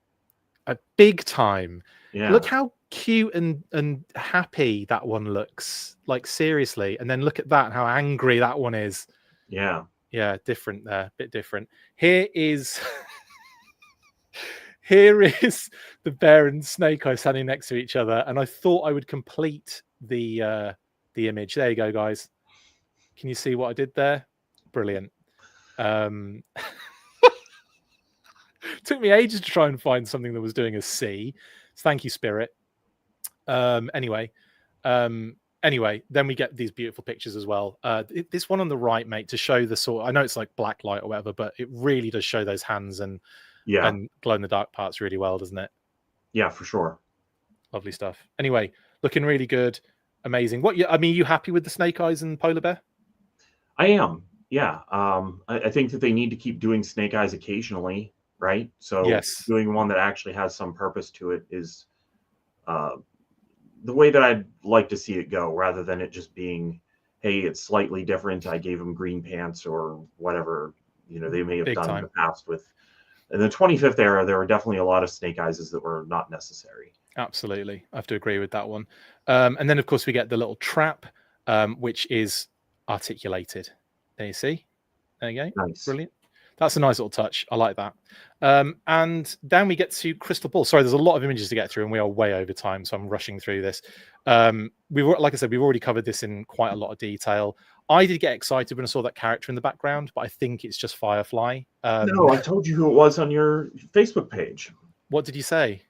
A big time. Yeah. Look how cute and happy that one looks. Like, seriously. And then look at that, how angry that one is. Yeah. Yeah, different there. Bit different. Here is here is the bear and Snake Eye standing next to each other. And I thought I would complete the image. There you go, guys. Can you see what I did there? Brilliant. Took me ages to try and find something that was doing a C. So thank you, Spirit. Anyway, then we get these beautiful pictures as well. This one on the right, mate, to show the sort. I know it's like black light or whatever, but it really does show those hands and glow in the dark parts really well, doesn't it? Yeah, for sure. Lovely stuff. Anyway, looking really good, amazing. You happy with the Snake Eyes and polar bear? I am. Yeah. I think that they need to keep doing Snake Eyes occasionally. Right. So doing one that actually has some purpose to it is the way that I'd like to see it go, rather than it just being, hey, it's slightly different. I gave him green pants or whatever, they may have done in the past with. In the 25th era, there were definitely a lot of Snake Eyes that were not necessary. Absolutely. I have to agree with that one. And then, of course, we get the little trap, which is articulated. There you see. There you go. Nice. Brilliant. That's a nice little touch. I like that. And then we get to Crystal Ball. Sorry, there's a lot of images to get through, and we are way over time, so I'm rushing through this. Like I said, we've already covered this in quite a lot of detail. I did get excited when I saw that character in the background, but I think it's just Firefly. No, I told you who it was on your Facebook page. What did you say?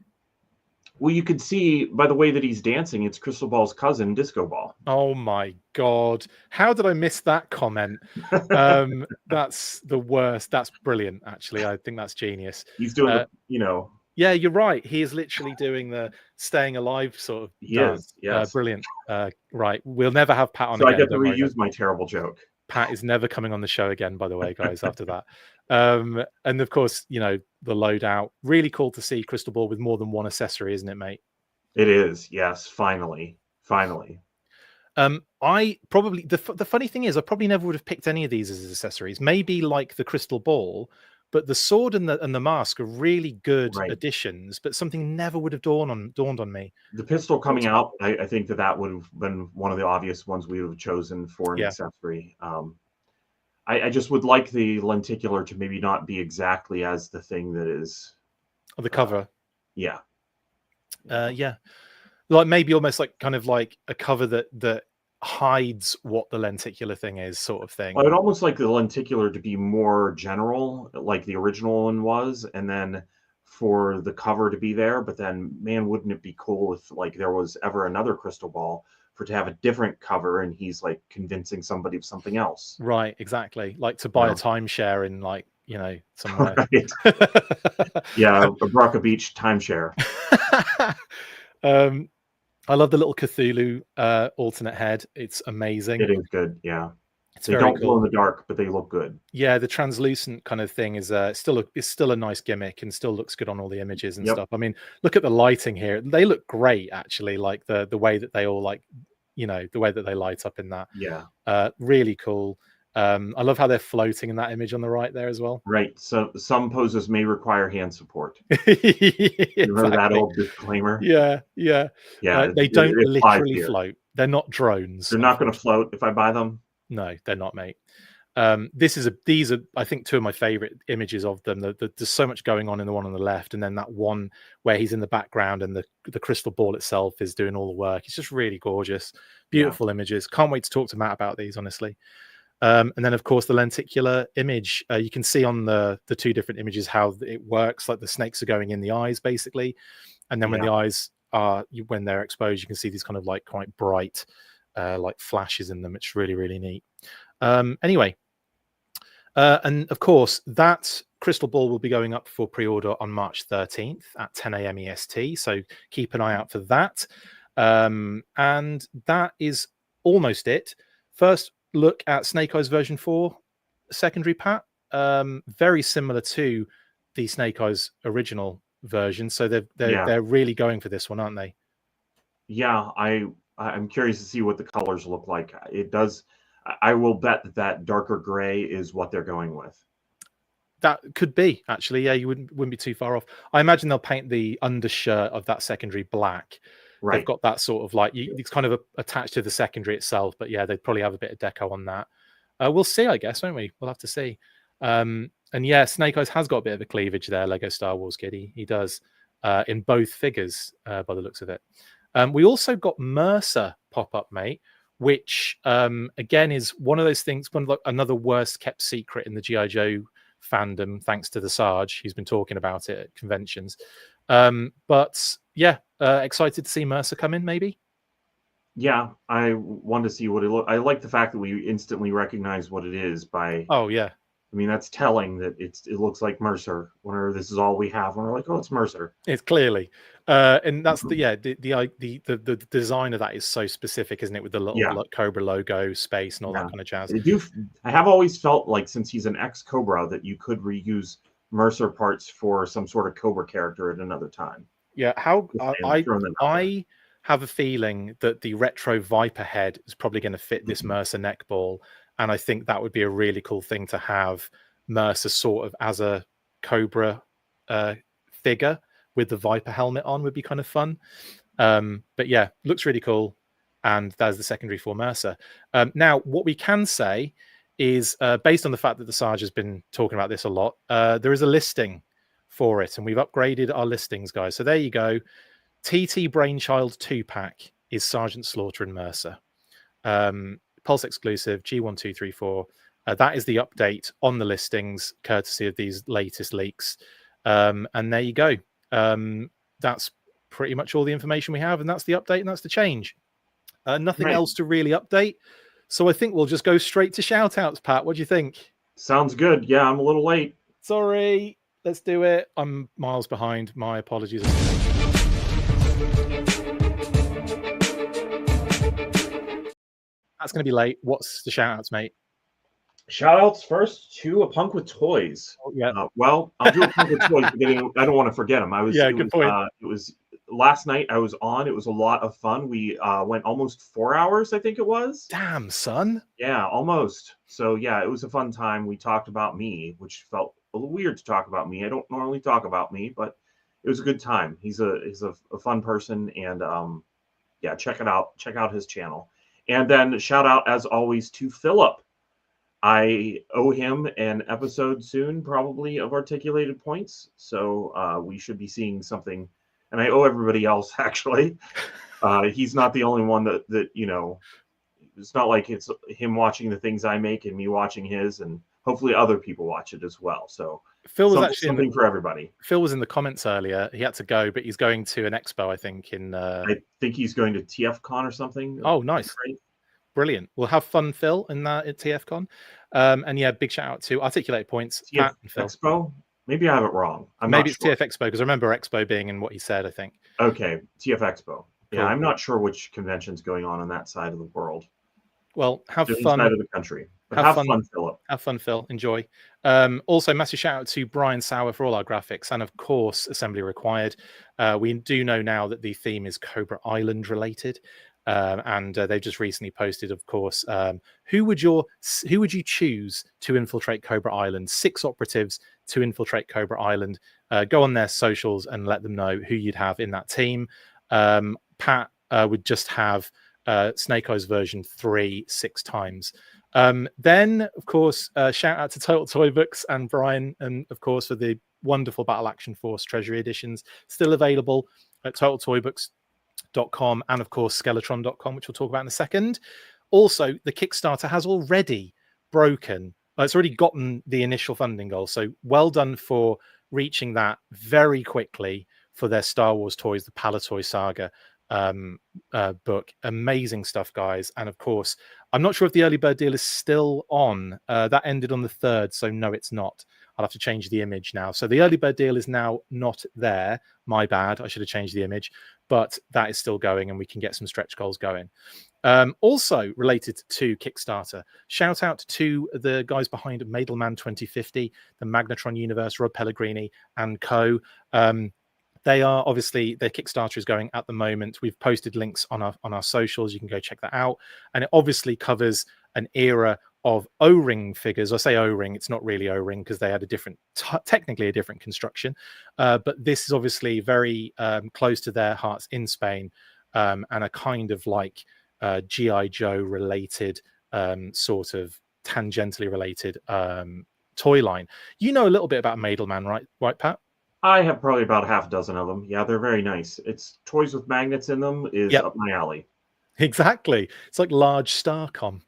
Well, you could see by the way that he's dancing, it's Crystal Ball's cousin, Disco Ball. Oh my God. How did I miss that comment? That's the worst. That's brilliant, actually. I think that's genius. He's doing, Yeah, you're right. He is literally doing the staying alive sort of dance. Yes. Brilliant. Right. We'll never have Pat on so again. I get to reuse my terrible joke. Pat is never coming on the show again, by the way, guys, after that. And of course, the loadout. Really cool to see Crystal Ball with more than one accessory, isn't it, mate? It is. Yes. Finally. I probably the funny thing is I probably never would have picked any of these as accessories. Maybe like the Crystal Ball, but the sword and the mask are really good additions, but something never would have dawned on me. The pistol coming out, I think that would have been one of the obvious ones we would have chosen for an accessory. I just would like the lenticular to maybe not be exactly as the thing that is the cover. Yeah. Like maybe almost like kind of like a cover that hides what the lenticular thing is, sort of thing. I would almost like the lenticular to be more general, like the original one was, and then for the cover to be there. But then, man, wouldn't it be cool if like there was ever another Crystal Ball to have a different cover and he's like convincing somebody of something else. Right, exactly. Like to buy a timeshare in like, somewhere. Yeah, a Baraka Beach timeshare. I love the little Cthulhu alternate head. It's amazing. It is good, yeah. They don't glow in the dark, but they look good. Yeah, the translucent kind of thing is still a nice gimmick and still looks good on all the images and stuff. I mean, look at the lighting here. They look great, actually, like the way that they all the way that they light up in that. Yeah. Really cool. I love how they're floating in that image on the right there as well. Right. So some poses may require hand support. Exactly. Remember that old disclaimer? Yeah. They don't literally float. They're not drones. They're not going to float if I buy them. No, they're not, mate. These are I think two of my favorite images of them. There's so much going on in the one on the left, and then that one where he's in the background and the crystal ball itself is doing all the work. It's just really gorgeous, beautiful images. Can't wait to talk to Matt about these, honestly. And then, of course, the lenticular image. You can see on the two different images how it works. Like the snakes are going in the eyes, basically. And then when the eyes are, when they're exposed, you can see these kind of like quite bright, like flashes in them. It's really, really neat. Anyway, and of course, that crystal ball will be going up for pre-order on March 13th at 10 a.m. EST. So keep an eye out for that. And that is almost it. First look at Snake Eyes version 4 secondary, Pat. Very similar to the Snake Eyes original version. So they're really going for this one, aren't they? Yeah, I'm curious to see what the colors look like. It does. I will bet that darker gray is what they're going with. That could be, actually. Yeah, you wouldn't be too far off. I imagine they'll paint the undershirt of that secondary black. Right. They've got that sort of like, it's kind of attached to the secondary itself, but yeah, they'd probably have a bit of deco on that. We'll see, I guess, won't we? We'll have to see. And yeah, Snake Eyes has got a bit of a cleavage there, Lego Star Wars kid. He does in both figures by the looks of it. We also got Mercer pop up, mate, which again is one of those things, another worst kept secret in the G.I. Joe fandom, thanks to the Sarge. He's been talking about it at conventions. But yeah, excited to see Mercer come in, maybe. Yeah, I want to see what it looks. I like the fact that we instantly recognize what it is by. Oh yeah. I mean, that's telling that it looks like Mercer. Whenever this is all we have, when we're like, oh, it's Mercer. It's clearly, and that's the design of that is so specific, isn't it? With the little Cobra logo, space, and all that kind of jazz. I have always felt like, since he's an ex-Cobra, that you could reuse Mercer parts for some sort of Cobra character at another time. Yeah, I have a feeling that the retro Viper head is probably going to fit this Mercer neck ball. And I think that would be a really cool thing to have Mercer sort of as a Cobra figure with the Viper helmet on would be kind of fun. But yeah, looks really cool. And there's the secondary for Mercer. Now, what we can say is, based on the fact that the Sarge has been talking about this a lot, there is a listing for it. And we've upgraded our listings, guys. So there you go. TT Brainchild 2-pack is Sergeant Slaughter and Mercer. Pulse exclusive G1234. That is the update on the listings, courtesy of these latest leaks. And there you go. That's pretty much all the information we have, and that's the update, and that's the change. Nothing else to really update. So I think we'll just go straight to shout outs, Pat. What do you think? Sounds good. Yeah, I'm a little late. Sorry. Let's do it. I'm miles behind. My apologies. That's going to be late. What's the shout outs, mate? Shout outs first to A Punk with Toys. Oh, yeah. Well, I'll do A Punk with Toys. I don't want to forget him. Good point. It was last night. I was on. It was a lot of fun. We went almost 4 hours, I think it was. Damn, son. Yeah, almost. So yeah, it was a fun time. We talked about me, which felt a little weird to talk about me. I don't normally talk about me, but it was a good time. He's a fun person, and yeah, check it out. Check out his channel. And then shout out, as always, to Philip. I owe him an episode soon, probably, of Articulated Points. So we should be seeing something. And I owe everybody else, actually. He's not the only one that, you know, it's not like it's him watching the things I make and me watching his, and hopefully other people watch it as well. So Phil was actually something for everybody. Phil was in the comments earlier. He had to go, but he's going to an expo, I think. I think he's going to TFCon or something. Oh, nice. Right? Brilliant. We'll have fun, Phil, in that at TFCon. And yeah, big shout out to Articulated Points. TF Expo? Maybe I have it wrong. Maybe it's TF Expo, because I remember Expo being in what he said, I think. Okay, TF Expo. Yeah, cool. I'm not sure which convention's going on that side of the world. Well, have fun. Side of the country. But have fun, Philip. Have fun, Phil. Enjoy. Also, massive shout out to Brian Sauer for all our graphics, and of course, Assembly Required. We do know now that the theme is Cobra Island related. And they've just recently posted, of course, who would you choose to infiltrate Cobra Island? 6 operatives to infiltrate Cobra Island. Go on their socials and let them know who you'd have in that team. Pat would just have Snake Eyes version 3 6 times. Then, of course, shout out to Total Toy Books and Brian, and of course for the wonderful Battle Action Force Treasury editions, still available at TotalToyBooks.com and of course Skeletron.com, which we'll talk about in a second. Also, the Kickstarter has already broken. It's already gotten the initial funding goal. So well done for reaching that very quickly for their Star Wars toys, the Palatoy Saga book. Amazing stuff, guys. And of course, I'm not sure if the early bird deal is still on. That ended on the 3rd, so no, it's not. I'll have to change the image now. So the early bird deal is now not there. My bad. I should have changed the image, but that is still going, and we can get some stretch goals going. Also related to Kickstarter, shout out to the guys behind Madelman 2050, the Magnetron universe, Rob Pellegrini and co. They are obviously, their Kickstarter is going at the moment. We've posted links on our socials. You can go check that out. And it obviously covers an era of O-ring figures. I say O-ring, it's not really O-ring because they had a different, technically a different construction. But this is obviously very close to their hearts in Spain, and a kind of like G.I. Joe related, sort of tangentially related toy line. You know a little bit about Madelman, right, Pat? I have probably about half a dozen of them. Yeah, they're very nice. It's toys with magnets in them is up my alley. Exactly. It's like large Starcom.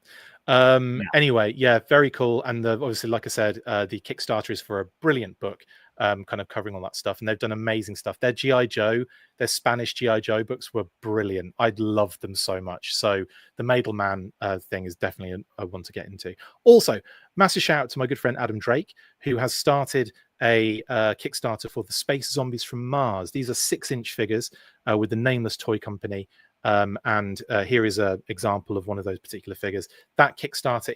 Anyway, yeah, very cool. And obviously, like I said, the Kickstarter is for a brilliant book, kind of covering all that stuff. And they've done amazing stuff. Their G.I. Joe, their Spanish G.I. Joe books were brilliant. I loved them so much. So the Madelman thing is definitely a one to get into. Also, massive shout out to my good friend Adam Drake, who has started a Kickstarter for the Space Zombies from Mars. These are 6-inch figures with the Nameless Toy Company. And here is an example of one of those particular figures. That Kickstarter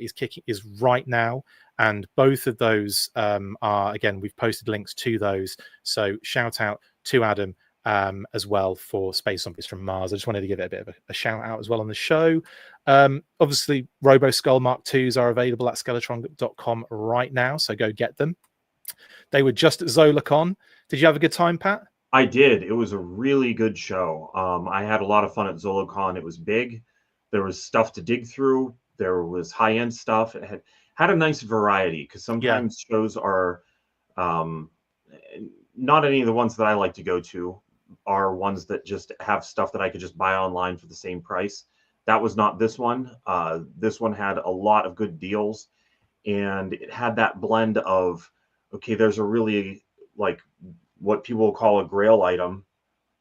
is right now, and both of those are, again, we've posted links to those. So shout out to Adam as well for Space Zombies from Mars. I just wanted to give it a bit of a shout out as well on the show. Obviously, Robo Skull Mark IIs are available at skeletron.com right now, so go get them. They were just at ZolaCon. Did you have a good time, Pat? I did. It was a really good show. I had a lot of fun at ZolaCon. It was big. There was stuff to dig through. There was high-end stuff. It had a nice variety, because sometimes shows are not any of the ones that I like to go to are ones that just have stuff that I could just buy online for the same price. That was not this one. This one had a lot of good deals, and it had that blend of, okay, there's a really, like, what people will call a grail item,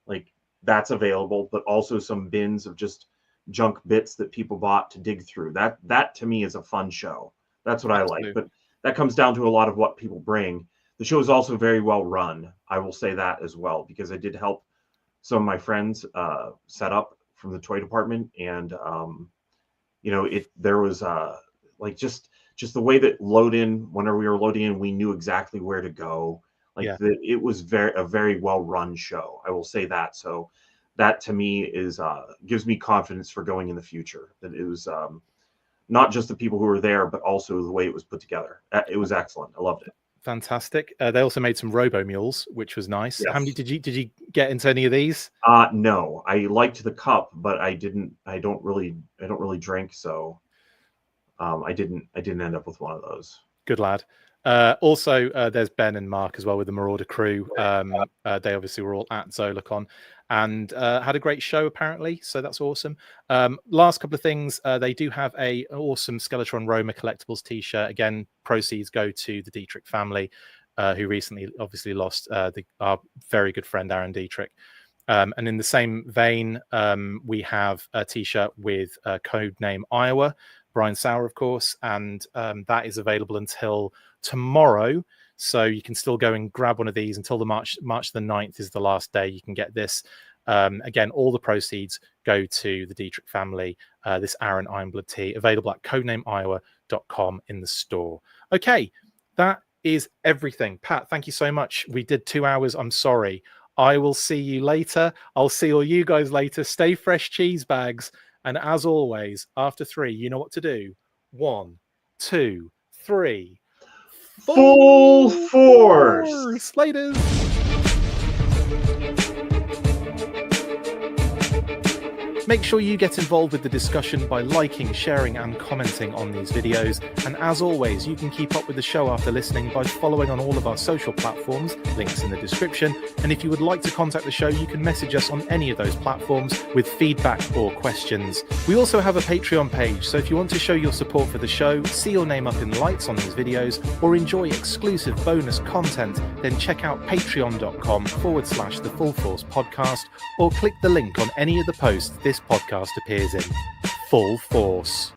like that's available, but also some bins of just junk bits that people bought to dig through. That to me is a fun show. That's what Absolutely. I like. But that comes down to a lot of what people bring. The show is also very well run. I will say that as well, because I did help some of my friends set up from the toy department, and there was like just the way that whenever we were loading in, we knew exactly where to go. It was a very well run show. I will say that. So that to me is gives me confidence for going in the future. That it was not just the people who were there, but also the way it was put together. It was excellent. I loved it. Fantastic. They also made some Robo Mules, which was nice. Yes. How many did you get into any of these? No, I liked the cup, but I don't really drink, so I didn't end up with one of those. Good lad. Also, there's Ben and Mark as well with the Marauder crew. They obviously were all at ZolaCon and had a great show apparently, so that's awesome. Last couple of things, they do have an awesome Skeletron Roma collectibles t-shirt. Again, proceeds go to the Dietrich family, who recently obviously lost our very good friend Aaron Dietrich. And in the same vein, we have a t-shirt with codename Iowa, Brian Sauer, of course, and that is available until tomorrow, so you can still go and grab one of these until the March the 9th is the last day you can get this. Again, all the proceeds go to the Dietrich family. This Aaron Ironblood tee available at codenameiowa.com in the store. Okay, that is everything. Pat, thank you so much. We did 2 hours. I'm sorry. I will see you later. I'll see all you guys later. Stay fresh, cheese bags. And as always, after 3, you know what to do. 1, 2, 3. Full force. Laters. Make sure you get involved with the discussion by liking, sharing and commenting on these videos. And as always, you can keep up with the show after listening by following on all of our social platforms, links in the description. And if you would like to contact the show, you can message us on any of those platforms with feedback or questions. We also have a Patreon page, so if you want to show your support for the show, see your name up in lights on these videos, or enjoy exclusive bonus content, then check out patreon.com/The Full Force Podcast, or click the link on any of the posts this podcast appears in. Full Force.